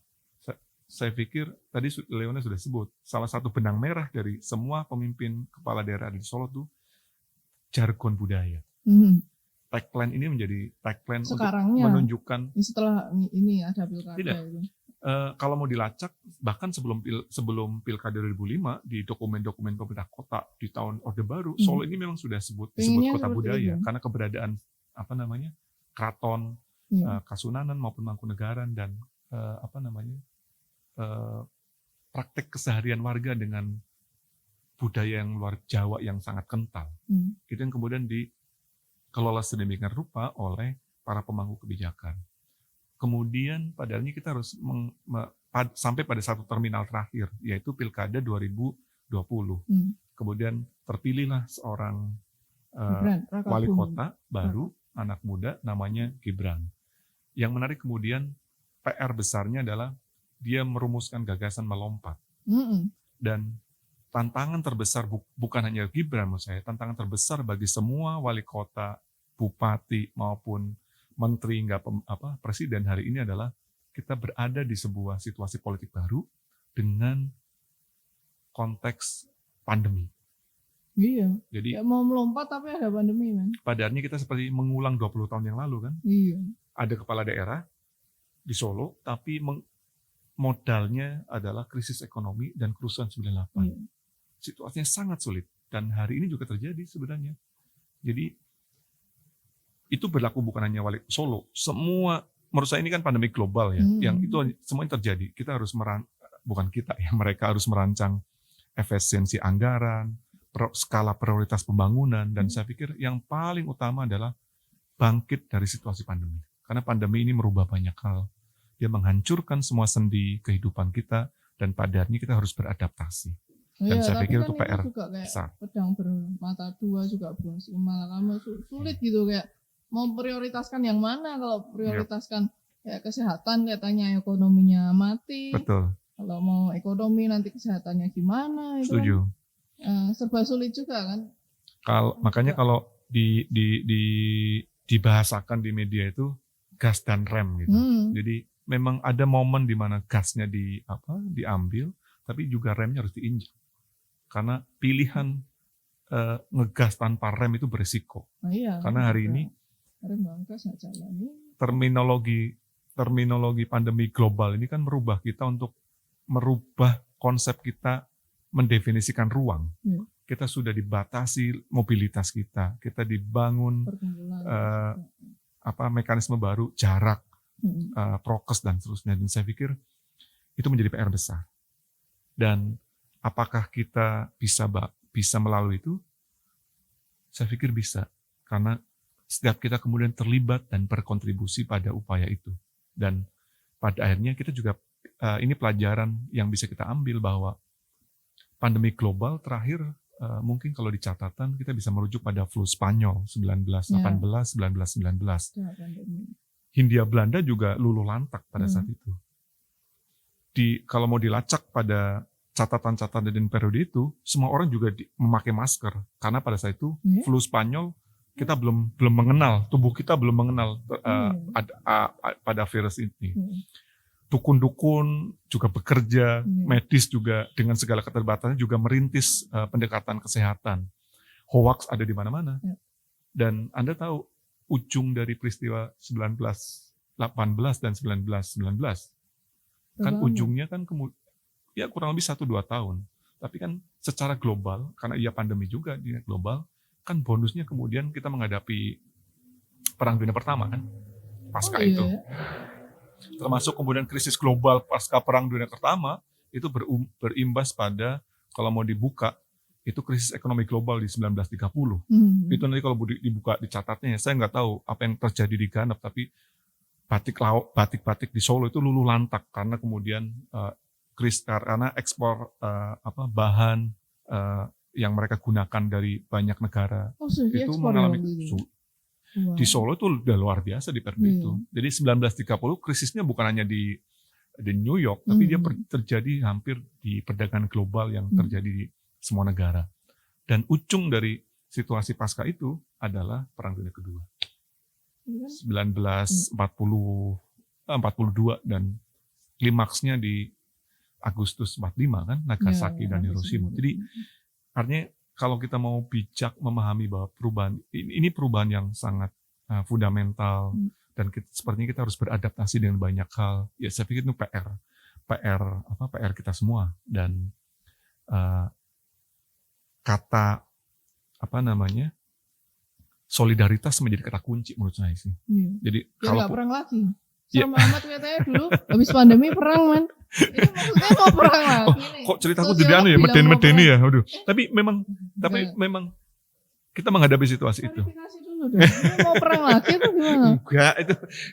Saya pikir tadi Leona sudah sebut, salah satu benang merah dari semua pemimpin kepala daerah di Solo itu jargon budaya. Tagline ini menjadi tagline sekarangnya, untuk menunjukkan setelah ini ada pilkada. Tidak. Kalau mau dilacak, bahkan sebelum pilkada 2005 di dokumen-dokumen pemerintah kota di tahun Orde Baru, Solo ini memang sudah disebut kota budaya karena keberadaan keraton, Kasunanan maupun Mangkunegaran dan praktek keseharian warga dengan budaya yang luar Jawa yang sangat kental. Itu yang kemudian dikelola sedemikian rupa oleh para pemangku kebijakan. Kemudian padahal kita harus sampai pada satu terminal terakhir, yaitu Pilkada 2020. Kemudian terpilihlah seorang wali kota baru, anak muda, namanya Gibran. Yang menarik kemudian PR besarnya adalah dia merumuskan gagasan melompat. Dan tantangan terbesar bukan hanya Gibran menurut saya, tantangan terbesar bagi semua wali kota, bupati maupun menteri presiden hari ini adalah kita berada di sebuah situasi politik baru dengan konteks pandemi. Iya. Jadi ya mau melompat tapi ada pandemi, man. Padarnya kita seperti mengulang 20 tahun yang lalu kan. Iya. Ada kepala daerah di Solo, tapi modalnya adalah krisis ekonomi dan kerusuhan 98. Iya. Situasinya sangat sulit dan hari ini juga terjadi sebenarnya. Jadi itu berlaku bukan hanya wali Solo, semua menurut saya ini kan pandemi global ya, yang itu semuanya terjadi. Kita harus mereka harus merancang efisiensi anggaran, skala prioritas pembangunan, dan saya pikir yang paling utama adalah bangkit dari situasi pandemi. Karena pandemi ini merubah banyak hal. Dia menghancurkan semua sendi kehidupan kita, dan padarnya kita harus beradaptasi. Dan saya pikir itu PR juga kayak besar. Pedang bermata dua juga, Bos. Malah kamu sulit gitu, kayak mau prioritaskan yang mana. Kalau prioritaskan kayak kesehatan, katanya ekonominya mati. Betul. Kalau mau ekonomi nanti kesehatannya gimana? Itu setuju. Serba sulit juga kan. Makanya kalau dibahasakan di media itu gas dan rem gitu. Jadi memang ada momen di mana gasnya diambil, tapi juga remnya harus diinjak. Karena pilihan ngegas tanpa rem itu berisiko. Iya, karena hari ini terminologi pandemi global ini kan merubah kita untuk merubah konsep kita mendefinisikan ruang. Kita sudah dibatasi mobilitas kita dibangun mekanisme baru, jarak, prokes dan seterusnya. Dan saya pikir itu menjadi PR besar. Dan apakah kita bisa melalui itu? Saya pikir bisa, karena setiap kita kemudian terlibat dan berkontribusi pada upaya itu. Dan pada akhirnya kita juga ini pelajaran yang bisa kita ambil bahwa pandemi global terakhir mungkin kalau di catatan kita bisa merujuk pada flu Spanyol 1918, 1919. Hindia Belanda juga luluh lantak pada saat itu. Kalau mau dilacak pada catatan-catatan dari periode itu, semua orang juga memakai masker karena pada saat itu flu Spanyol kita belum mengenal, tubuh kita belum mengenal pada virus ini. Dukun-dukun juga bekerja, medis juga dengan segala keterbatasannya juga merintis pendekatan kesehatan. Hoax ada di mana-mana. Dan Anda tahu ujung dari peristiwa 1918 dan 1919. Kan ujungnya kan kurang lebih 1-2 tahun. Tapi kan secara global, karena pandemi juga di global, kan bonusnya kemudian kita menghadapi Perang Dunia Pertama kan, pasca itu. Termasuk kemudian krisis global pasca Perang Dunia Pertama itu berimbas pada, kalau mau dibuka, itu krisis ekonomi global di 1930. Itu nanti kalau dibuka di catatnya, saya nggak tahu apa yang terjadi di Ganep, tapi batik-batik di Solo itu luluh lantak karena kemudian karena ekspor bahan yang mereka gunakan dari banyak negara itu mengalami di Solo itu udah luar biasa di periode itu. Jadi 1930 krisisnya bukan hanya di New York, tapi dia terjadi hampir di perdagangan global yang terjadi di semua negara. Dan ujung dari situasi pasca itu adalah Perang Dunia Kedua. 1942 dan klimaksnya di Agustus 45 kan, Nagasaki dan Hiroshima. Jadi artinya kalau kita mau bijak memahami bahwa perubahan yang sangat fundamental dan sepertinya kita harus beradaptasi dengan banyak hal. Ya saya pikir itu PR kita semua, dan kata solidaritas menjadi kata kunci menurut saya sih. Jadi kalau perang lagi. Sama amat katanya dulu habis pandemi perang, man. Ini maksudnya mau perang lagi nih. Kok ceritaku jadi ya medeni ya. Aduh. Tapi memang kita menghadapi situasi itu. Mau perang lagi tuh gimana? Enggak,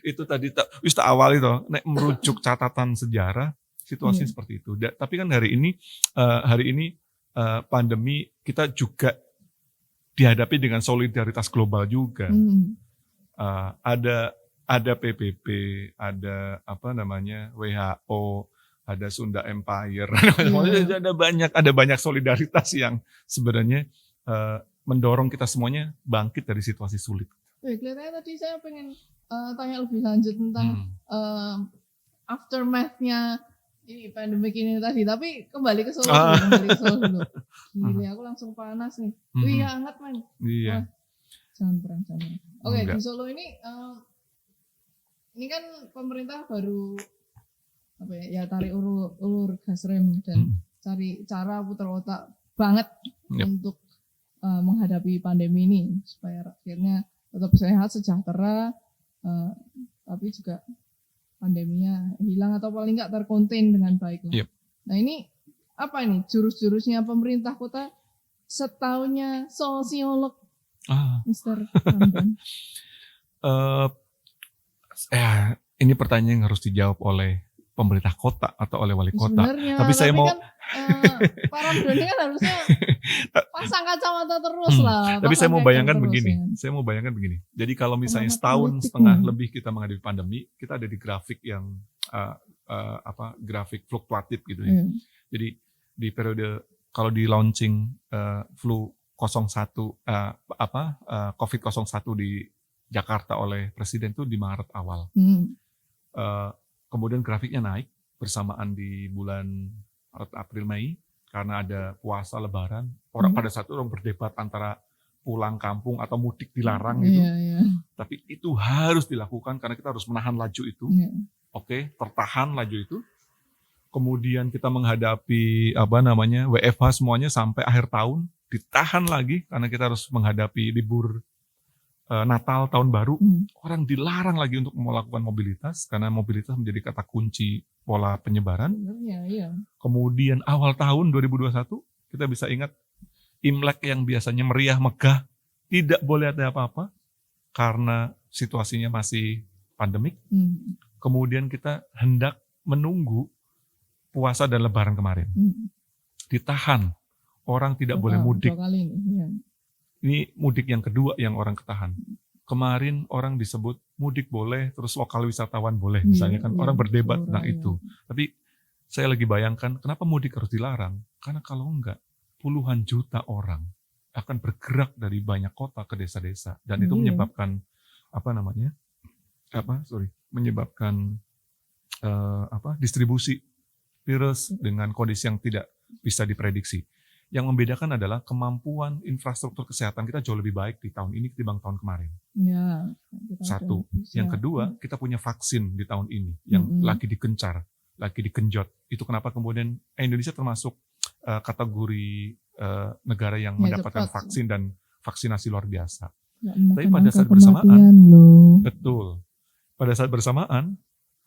itu tadi wis tak awal itu merujuk catatan sejarah situasi seperti itu. Tapi kan hari ini pandemi kita juga dihadapi dengan solidaritas global juga. Ada PBB, ada WHO, ada Sunda Empire, Iya. ada banyak solidaritas yang sebenarnya mendorong kita semuanya bangkit dari situasi sulit. Kelihatannya tadi saya pengen tanya lebih lanjut tentang aftermath-nya ini pandemik ini tadi, tapi kembali ke Solo dulu. Gini, aku langsung panas nih. Wih, hangat man. Iya. Wah, jangan perang. Oke, di Solo ini kan pemerintah baru tarik ulur gas rem dan cari cara putar otak banget untuk menghadapi pandemi ini supaya rakyatnya tetap sehat, sejahtera, tapi juga pandeminya hilang atau paling nggak terkonten dengan baik lah. Nah ini apa ini jurus-jurusnya pemerintah kota setaunya sosiolog Mr. Ramdan? Ini pertanyaan yang harus dijawab oleh pemerintah kota atau oleh wali kota. Sebenarnya, tapi saya mau para Ramdan kan harusnya pasang kacamata terus lah. Tapi saya mau bayangkan begini. Jadi kalau misalnya setahun setengah lebih kita menghadapi pandemi, kita ada di grafik yang grafik fluktuatif gitu ya. Jadi di periode kalau di launching flu 01 COVID-01 di Jakarta oleh presiden itu di Maret awal. Kemudian grafiknya naik bersamaan di bulan Maret, April, Mei karena ada puasa Lebaran. Orang pada saat itu orang berdebat antara pulang kampung atau mudik dilarang gitu. Tapi itu harus dilakukan karena kita harus menahan laju itu. Oke, tertahan laju itu. Kemudian kita menghadapi WFH semuanya sampai akhir tahun, ditahan lagi karena kita harus menghadapi libur Natal, tahun baru. Orang dilarang lagi untuk melakukan mobilitas karena mobilitas menjadi kata kunci pola penyebaran. Kemudian awal tahun 2021 kita bisa ingat Imlek yang biasanya meriah megah tidak boleh ada apa-apa karena situasinya masih pandemik. Kemudian kita hendak menunggu puasa dan Lebaran kemarin. Ditahan, orang tidak boleh mudik. Ini mudik yang kedua yang orang ketahan. Kemarin orang disebut mudik boleh, terus lokal wisatawan boleh. Misalnya kan orang berdebat tentang itu. Tapi saya lagi bayangkan kenapa mudik harus dilarang? Karena kalau enggak, puluhan juta orang akan bergerak dari banyak kota ke desa-desa. Dan itu menyebabkan distribusi virus dengan kondisi yang tidak bisa diprediksi. Yang membedakan adalah kemampuan infrastruktur kesehatan kita jauh lebih baik di tahun ini ketimbang tahun kemarin. Satu. Yang kedua, kita punya vaksin di tahun ini yang lagi digencar, lagi digenjot. Itu kenapa kemudian Indonesia termasuk kategori negara yang mendapatkan vaksin dan vaksinasi luar biasa. Tapi pada saat bersamaan, betul. Pada saat bersamaan,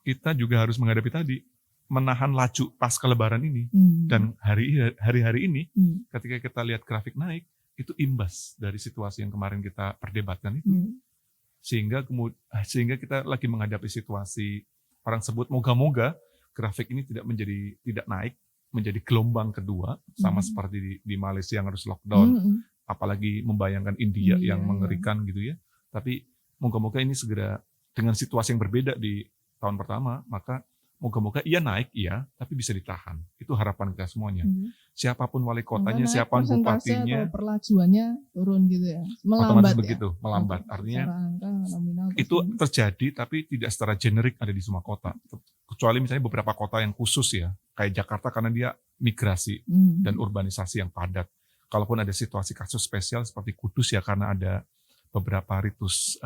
kita juga harus menghadapi tadi menahan laju pasca Lebaran ini. Dan hari-hari ini ketika kita lihat grafik naik, itu imbas dari situasi yang kemarin kita perdebatkan itu. Sehingga kita lagi menghadapi situasi orang sebut moga-moga grafik ini tidak naik menjadi gelombang kedua sama seperti di Malaysia yang harus lockdown, apalagi membayangkan India yang mengerikan gitu ya. Tapi moga-moga ini segera dengan situasi yang berbeda di tahun pertama, maka moga-moga naik, tapi bisa ditahan. Itu harapan kita semuanya. Siapapun wali kotanya, siapapun bupatinya, atau perlajuannya turun gitu ya. Melambat begitu, melambat. Artinya itu terjadi tapi tidak secara generik ada di semua kota. Kecuali misalnya beberapa kota yang khusus ya, kayak Jakarta karena dia migrasi dan urbanisasi yang padat. Kalaupun ada situasi kasus spesial seperti Kudus ya karena ada beberapa ritus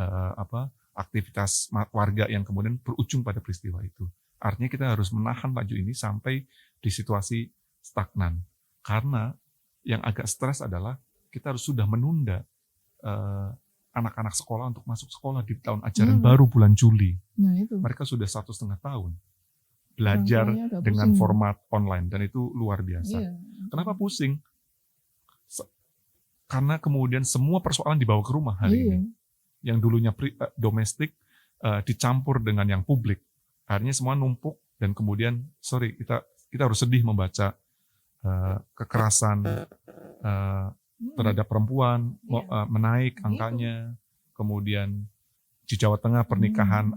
aktivitas warga yang kemudian berujung pada peristiwa itu. Artinya kita harus menahan laju ini sampai di situasi stagnan. Karena yang agak stres adalah kita harus sudah menunda anak-anak sekolah untuk masuk sekolah di tahun ajaran baru bulan Juli. Mereka sudah 1,5 tahun belajar dengan format online dan itu luar biasa. Kenapa pusing? Karena kemudian semua persoalan dibawa ke rumah hari ini. Yang dulunya domestik dicampur dengan yang publik. Akhirnya semua numpuk dan kemudian kita harus sedih membaca kekerasan terhadap perempuan menaik angkanya, kemudian di Jawa Tengah pernikahan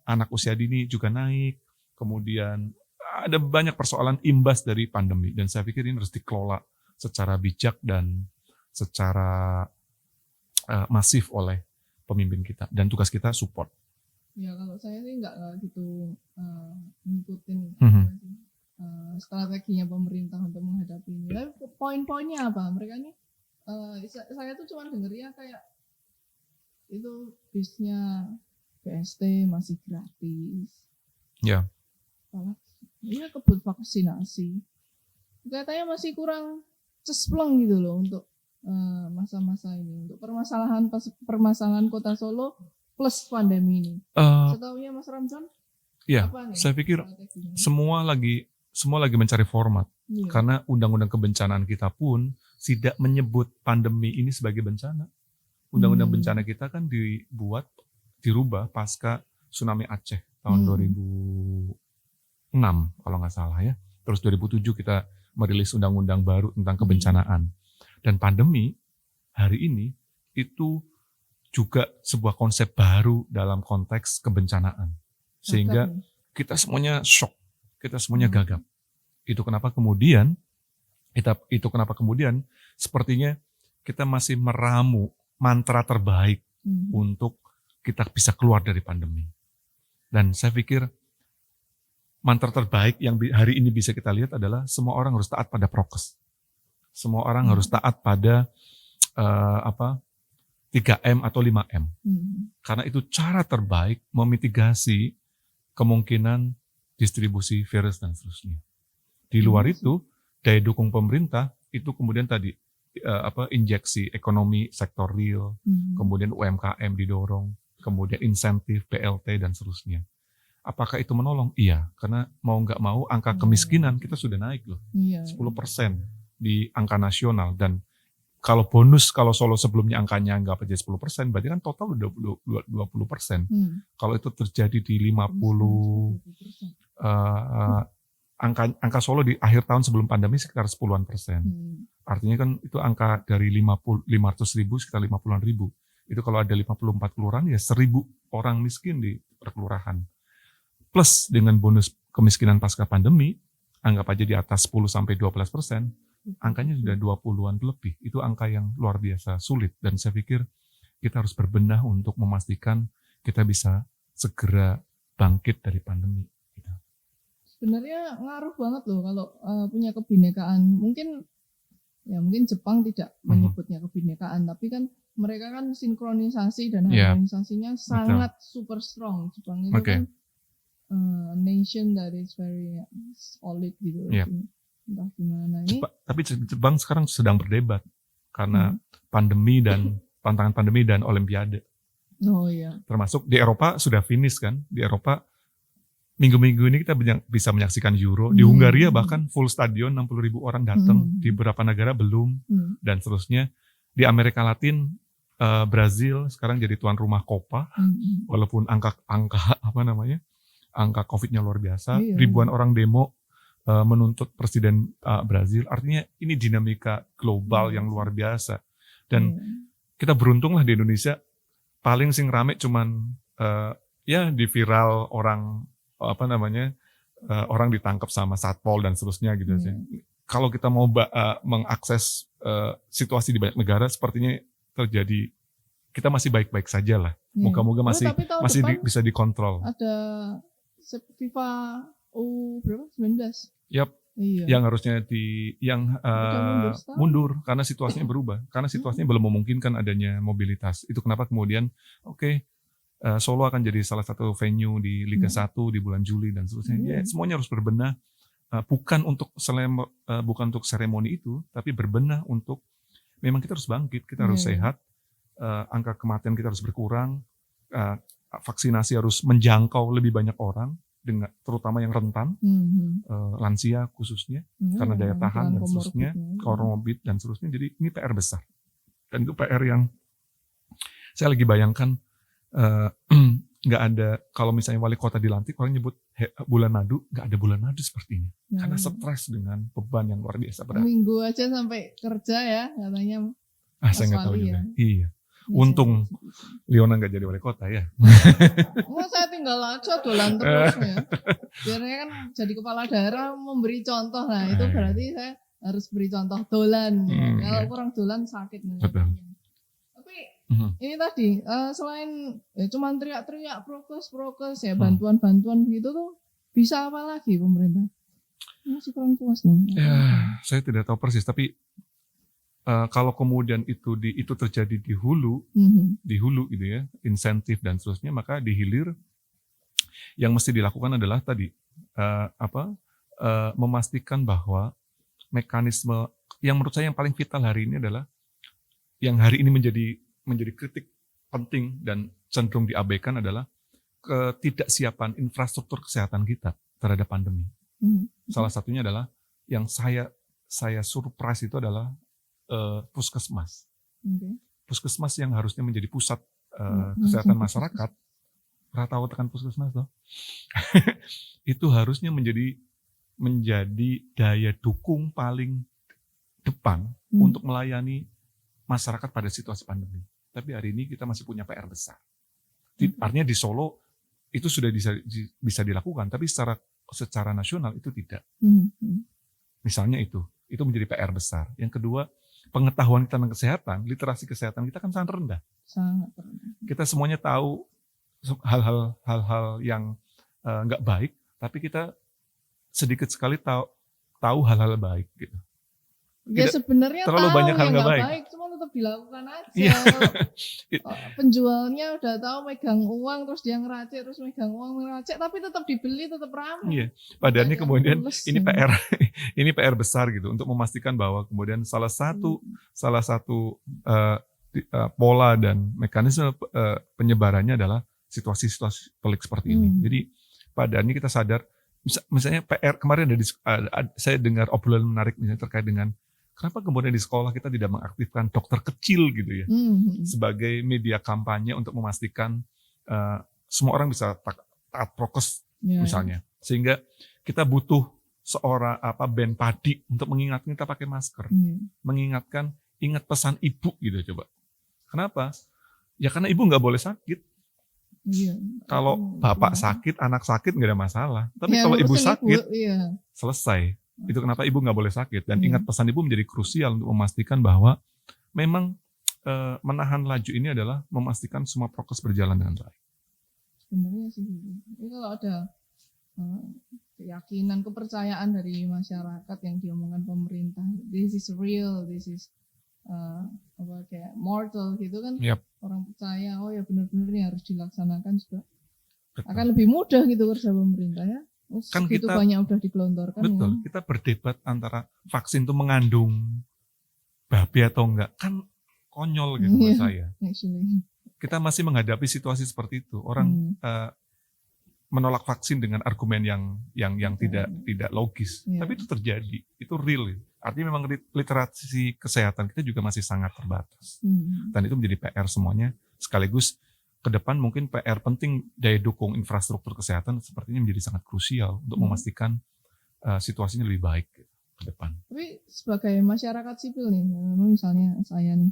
anak usia dini juga naik, kemudian ada banyak persoalan imbas dari pandemi dan saya pikir ini harus dikelola secara bijak dan secara masif oleh pemimpin kita dan tugas kita support. Ya kalau saya sih nggak gitu ngikutin strateginya pemerintah untuk menghadapi ini. Tapi poin-poinnya apa? Mereka ini saya tuh cuma dengernya kayak itu bisnya PST masih gratis. Ya. Iya kebut vaksinasi. Katanya masih kurang cespleng gitu loh untuk masa-masa ini, untuk permasalahan Kota Solo plus pandemi ini. Setahunya Mas Ramson? Iya, saya pikir semua lagi mencari format. Iya. Karena undang-undang kebencanaan kita pun tidak menyebut pandemi ini sebagai bencana. Undang-undang bencana kita kan dirubah pasca tsunami Aceh tahun 2006 kalau nggak salah ya. Terus 2007 kita merilis undang-undang baru tentang kebencanaan. Dan pandemi hari ini itu juga sebuah konsep baru dalam konteks kebencanaan. Sehingga kita semuanya shock, kita semuanya gagap. Itu kenapa kemudian sepertinya kita masih meramu mantra terbaik untuk kita bisa keluar dari pandemi. Dan saya pikir mantra terbaik yang hari ini bisa kita lihat adalah semua orang harus taat pada prokes. Semua orang harus taat pada 3M atau 5M. Karena itu cara terbaik memitigasi kemungkinan distribusi virus dan seterusnya. Di luar itu, daya dukung pemerintah itu kemudian tadi injeksi ekonomi sektor real, kemudian UMKM didorong, kemudian insentif BLT dan seterusnya. Apakah itu menolong? Iya, karena mau nggak mau angka kemiskinan kita sudah naik loh, 10% di angka nasional. Dan kalau Solo sebelumnya angkanya nggak aja 10%, berarti kan total udah 20%. Kalau itu terjadi di 50, angka Solo di akhir tahun sebelum pandemi sekitar 10%. Artinya kan itu angka dari 500 ribu sekitar 50-an ribu. Itu kalau ada 54 kelurahan ya 1.000 orang miskin di perkelurahan. Plus dengan bonus kemiskinan pasca pandemi, anggap aja di atas 10-12%, angkanya sudah 20-an lebih. Itu angka yang luar biasa sulit. Dan saya pikir kita harus berbenah untuk memastikan kita bisa segera bangkit dari pandemi. Sebenarnya ngaruh banget loh kalau punya kebinekaan. Mungkin Jepang tidak menyebutnya kebinekaan, tapi kan mereka kan sinkronisasi dan harmonisasinya sangat super strong. Jepang itu kan nation that is very solid gitu. Entah gimana ini. Tapi Jepang sekarang sedang berdebat karena pandemi dan tantangan pandemi dan Olimpiade. Oh iya. Termasuk di Eropa sudah finish kan. Di Eropa minggu-minggu ini kita bisa menyaksikan Euro. Di Hungaria bahkan full stadion 60.000 orang datang. Di beberapa negara belum dan seterusnya. Di Amerika Latin Brazil sekarang jadi tuan rumah Copa. Walaupun angka COVID-nya luar biasa, ribuan orang demo menuntut presiden Brazil. Artinya ini dinamika global yang luar biasa. Dan kita beruntunglah di Indonesia, paling sing rame cuman di viral orang orang ditangkap sama satpol dan seterusnya gitu sih. Kalau kita mau mengakses situasi di banyak negara, sepertinya terjadi kita masih baik-baik saja lah. Moga-moga masih bisa dikontrol. Ada FIFA berapa? 19. Yap. Iya. Yang harusnya mundur karena situasinya berubah. Karena situasinya belum memungkinkan adanya mobilitas. Itu kenapa kemudian Solo akan jadi salah satu venue di Liga 1 di bulan Juli dan seterusnya. Semuanya harus berbenah. Bukan untuk seremoni itu, tapi berbenah untuk memang kita harus bangkit, kita harus sehat. Angka kematian kita harus berkurang. Vaksinasi harus menjangkau lebih banyak orang, terutama yang rentan, lansia khususnya, karena daya tahan dan seterusnya, komorbid dan seterusnya. Jadi ini PR besar. Dan itu PR yang saya lagi bayangkan nggak ada, kalau misalnya wali kota dilantik, orang nyebut bulan madu, nggak ada bulan madu sepertinya. Karena stres dengan beban yang luar biasa berat. Minggu aja sampai kerja ya katanya. Saya nggak tahu juga. Iya. Untung Leona nggak jadi wali kota ya. Oh, saya tinggal aja dolan terus ya. Biasanya kan jadi kepala daerah memberi contoh. Nah, itu berarti saya harus beri contoh dolan. Kalau kurang dolan sakit nih. Betul. Tapi ini tadi selain ya cuma teriak-teriak prokes ya bantuan-bantuan gitu tuh bisa apa lagi pemerintah? Masih kurang puas nih. Ya, saya tidak tahu persis tapi kalau kemudian itu terjadi di hulu gitu ya, insentif dan seterusnya, maka di hilir yang mesti dilakukan adalah tadi memastikan bahwa mekanisme yang menurut saya yang paling vital hari ini adalah yang hari ini menjadi kritik penting dan cenderung diabaikan adalah ketidaksiapan infrastruktur kesehatan kita terhadap pandemi. Salah satunya adalah yang saya surprise itu adalah puskesmas. Puskesmas yang harusnya menjadi pusat kesehatan masyarakat. Pernah tahu tekan puskesmas toh? Itu harusnya menjadi daya dukung paling depan untuk melayani masyarakat pada situasi pandemi. Tapi hari ini kita masih punya PR besar. Artinya di Solo itu sudah bisa dilakukan, tapi secara nasional itu tidak. Misalnya itu menjadi PR besar. Yang kedua, pengetahuan kita tentang kesehatan, literasi kesehatan kita kan sangat rendah. Sangat rendah. Kita semuanya tahu hal-hal yang nggak baik, tapi kita sedikit sekali tahu hal-hal baik gitu. Ya sebenarnya terlalu tahu banyak hal yang nggak baik, cuma tetap dilakukan aja. Iya. Penjualnya udah tahu megang uang, terus dia ngeracik, terus megang uang ngeracik, tapi tetap dibeli, tetap ramai. Iya. Padahal kemudian ini PR besar gitu untuk memastikan bahwa kemudian salah satu pola dan mekanisme penyebarannya adalah situasi-situasi pelik seperti ini. Jadi pada ini kita sadar, misalnya PR kemarin saya dengar obrolan menarik misalnya terkait dengan kenapa kemudian di sekolah kita tidak mengaktifkan dokter kecil gitu ya sebagai media kampanye untuk memastikan semua orang bisa taat prokes misalnya, sehingga kita butuh seorang band padi untuk mengingatkan kita pakai masker, mengingatkan ingat pesan ibu gitu coba. Kenapa? Ya karena ibu nggak boleh sakit. Iya. Kalau bapak sakit, anak sakit nggak ada masalah. Tapi kalau ibu sakit, selesai. Itu kenapa ibu nggak boleh sakit. Dan ingat pesan ibu menjadi krusial untuk memastikan bahwa memang menahan laju ini adalah memastikan semua prokes berjalan dengan baik. Sebenarnya sih, jadi kalau ada keyakinan, kepercayaan dari masyarakat yang diomongkan pemerintah, this is real, this is kayak mortal gitu kan, orang percaya, oh ya benar-benar ini harus dilaksanakan juga. Betul. Akan lebih mudah gitu kerja pemerintah ya. Kan gitu kita banyak udah digelontorkan. Betul, ya. Kita berdebat antara vaksin itu mengandung babi atau enggak, kan konyol gitu menurut saya. Actually. Kita masih menghadapi situasi seperti itu. Orang menolak vaksin dengan argumen yang tidak logis, tapi itu terjadi, itu real. Artinya memang literasi kesehatan kita juga masih sangat terbatas. Dan itu menjadi PR semuanya. Sekaligus ke depan mungkin PR penting daya dukung infrastruktur kesehatan sepertinya menjadi sangat krusial untuk memastikan situasinya lebih baik ke depan. Tapi sebagai masyarakat sipil nih, misalnya saya nih,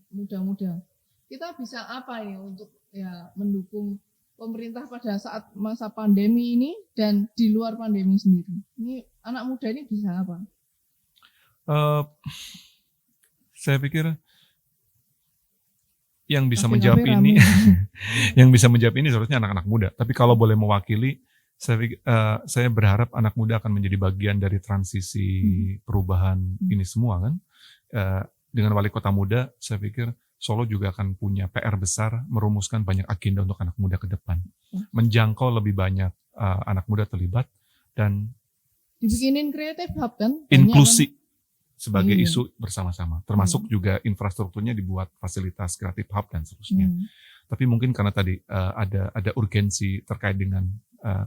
muda-muda, kita bisa apa ya untuk mendukung pemerintah pada saat masa pandemi ini dan di luar pandemi sendiri? Ini anak muda ini bisa apa? Saya pikir yang bisa menjawab ini, yang bisa menjawab ini seharusnya anak-anak muda. Tapi kalau boleh mewakili, saya berharap anak muda akan menjadi bagian dari transisi perubahan ini semua kan. Dengan wali kota muda, saya pikir Solo juga akan punya PR besar merumuskan banyak agenda untuk anak muda ke depan, menjangkau lebih banyak anak muda terlibat dan dibikinin creative hub kan, inklusi. Sebagai isu bersama-sama, termasuk juga infrastrukturnya dibuat fasilitas kreatif hub dan seterusnya. Tapi mungkin karena tadi ada urgensi terkait dengan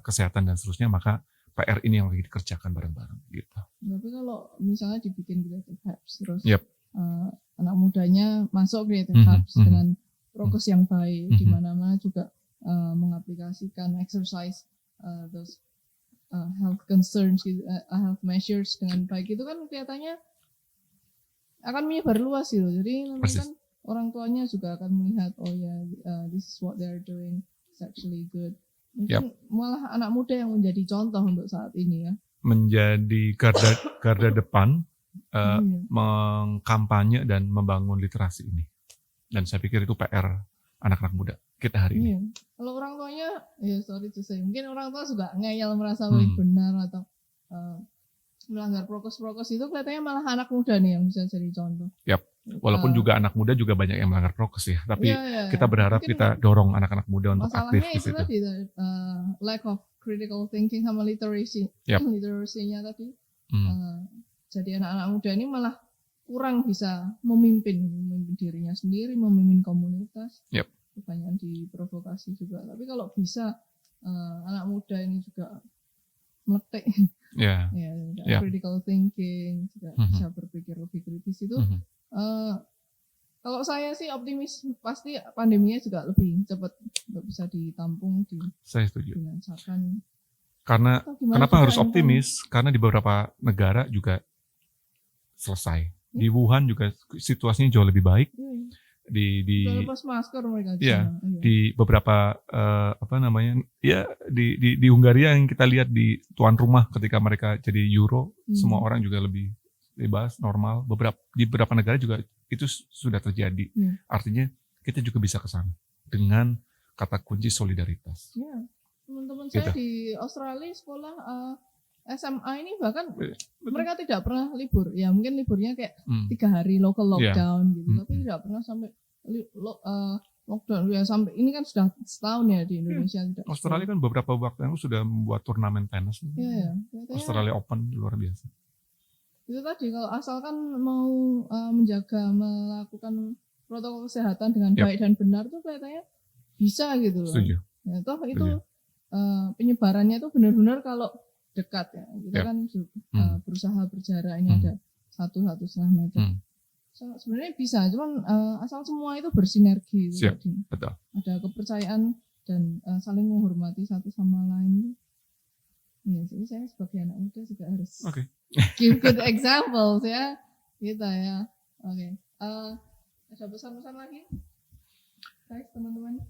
kesehatan dan seterusnya, maka PR ini yang lagi dikerjakan bareng-bareng gitu. Tapi kalau misalnya dibikin creative hubs terus anak mudanya masuk creative hubs dengan prokes yang baik, di mana-mana juga mengaplikasikan exercise those health concerns, health measures dengan baik, itu kan kelihatannya akan menyebar luas gitu. Jadi memang kan orang tuanya juga akan melihat, oh ya, this is what they're doing, it's actually good. Mungkin malah anak muda yang menjadi contoh untuk saat ini ya. Menjadi garda depan mengkampanye dan membangun literasi ini. Dan saya pikir itu PR anak-anak muda kita hari ini. Kalau orang tuanya, ya sorry to say, mungkin orang tua juga ngeyel merasa paling benar atau melanggar prokes-prokes, itu kelihatannya malah anak muda nih yang bisa jadi contoh. Yap. Walaupun juga anak muda juga banyak yang melanggar prokes ya, tapi kita berharap mungkin kita dorong anak-anak muda untuk aktif di situ. Masalahnya itu tadi lack of critical thinking sama literasinya tadi. Jadi anak-anak muda ini malah kurang bisa memimpin dirinya sendiri, memimpin komunitas. Kebanyakan diprovokasi juga. Tapi kalau bisa anak muda ini juga meletik, critical thinking, juga bisa berpikir lebih kritis itu. Kalau saya sih optimis, pasti pandeminya juga lebih cepat bisa ditampung, saya setuju. Dirasakan. Karena kenapa harus optimis? Karena di beberapa negara juga selesai. Di Wuhan juga situasinya jauh lebih baik. Di lepas masker mereka. Di beberapa di Hungaria yang kita lihat di tuan rumah ketika mereka jadi Euro, semua orang juga lebih bebas, normal. Di beberapa negara juga itu sudah terjadi. Artinya kita juga bisa ke sana dengan kata kunci solidaritas. Teman-teman saya di Australia sekolah SMA ini bahkan mereka tidak pernah libur. Ya mungkin liburnya kayak 3 hari local lockdown gitu, tapi tidak pernah sampai lockdown. Ya sampai ini kan sudah setahun ya di Indonesia. Australia kan beberapa waktu yang sudah membuat turnamen tenis. Australia Open luar biasa. Itu tadi kalau asalkan mau melakukan protokol kesehatan dengan baik dan benar tuh kelihatannya bisa gitu loh. Setuju. Ya, toh itu penyebarannya itu benar-benar kalau dekat ya. Kita kan berusaha berjarak, ini ada 1,5 meter. Sebenarnya bisa, cuman asal semua itu bersinergi. Betul. Ada kepercayaan dan saling menghormati satu sama lain. Ya, jadi saya sebagai anak muda juga harus give good examples ya, gitu ya. Ada pesan-pesan lagi, guys, teman-teman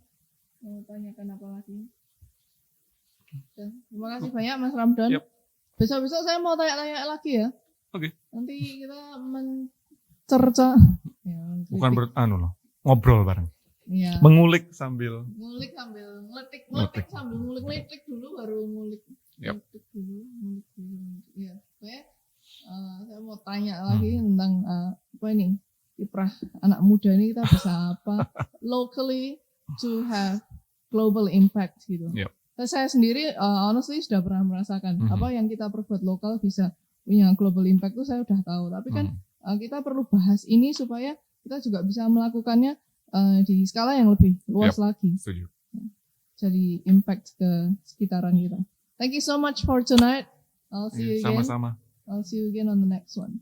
mau tanyakan apa lagi? Terima kasih banyak Mas Ramdan. Besok-besok saya mau tanya-tanya lagi ya. Nanti kita mencerca. Bukan ngobrol bareng. Mengulik sambil ngeletik sambil ngulik dulu baru ngulik. Ngulik dulu. Ya, saya mau tanya lagi tentang apa ini? Kiprah anak muda ini kita bisa apa locally to have global impact gitu. Saya sendiri honestly sudah pernah merasakan apa yang kita perbuat lokal bisa punya global impact itu saya udah tahu. Tapi kan kita perlu bahas ini supaya kita juga bisa melakukannya di skala yang lebih luas lagi. Setuju. Jadi impact ke sekitaran kita. Thank you so much for tonight. I'll see you again. Sama-sama. I'll see you again on the next one.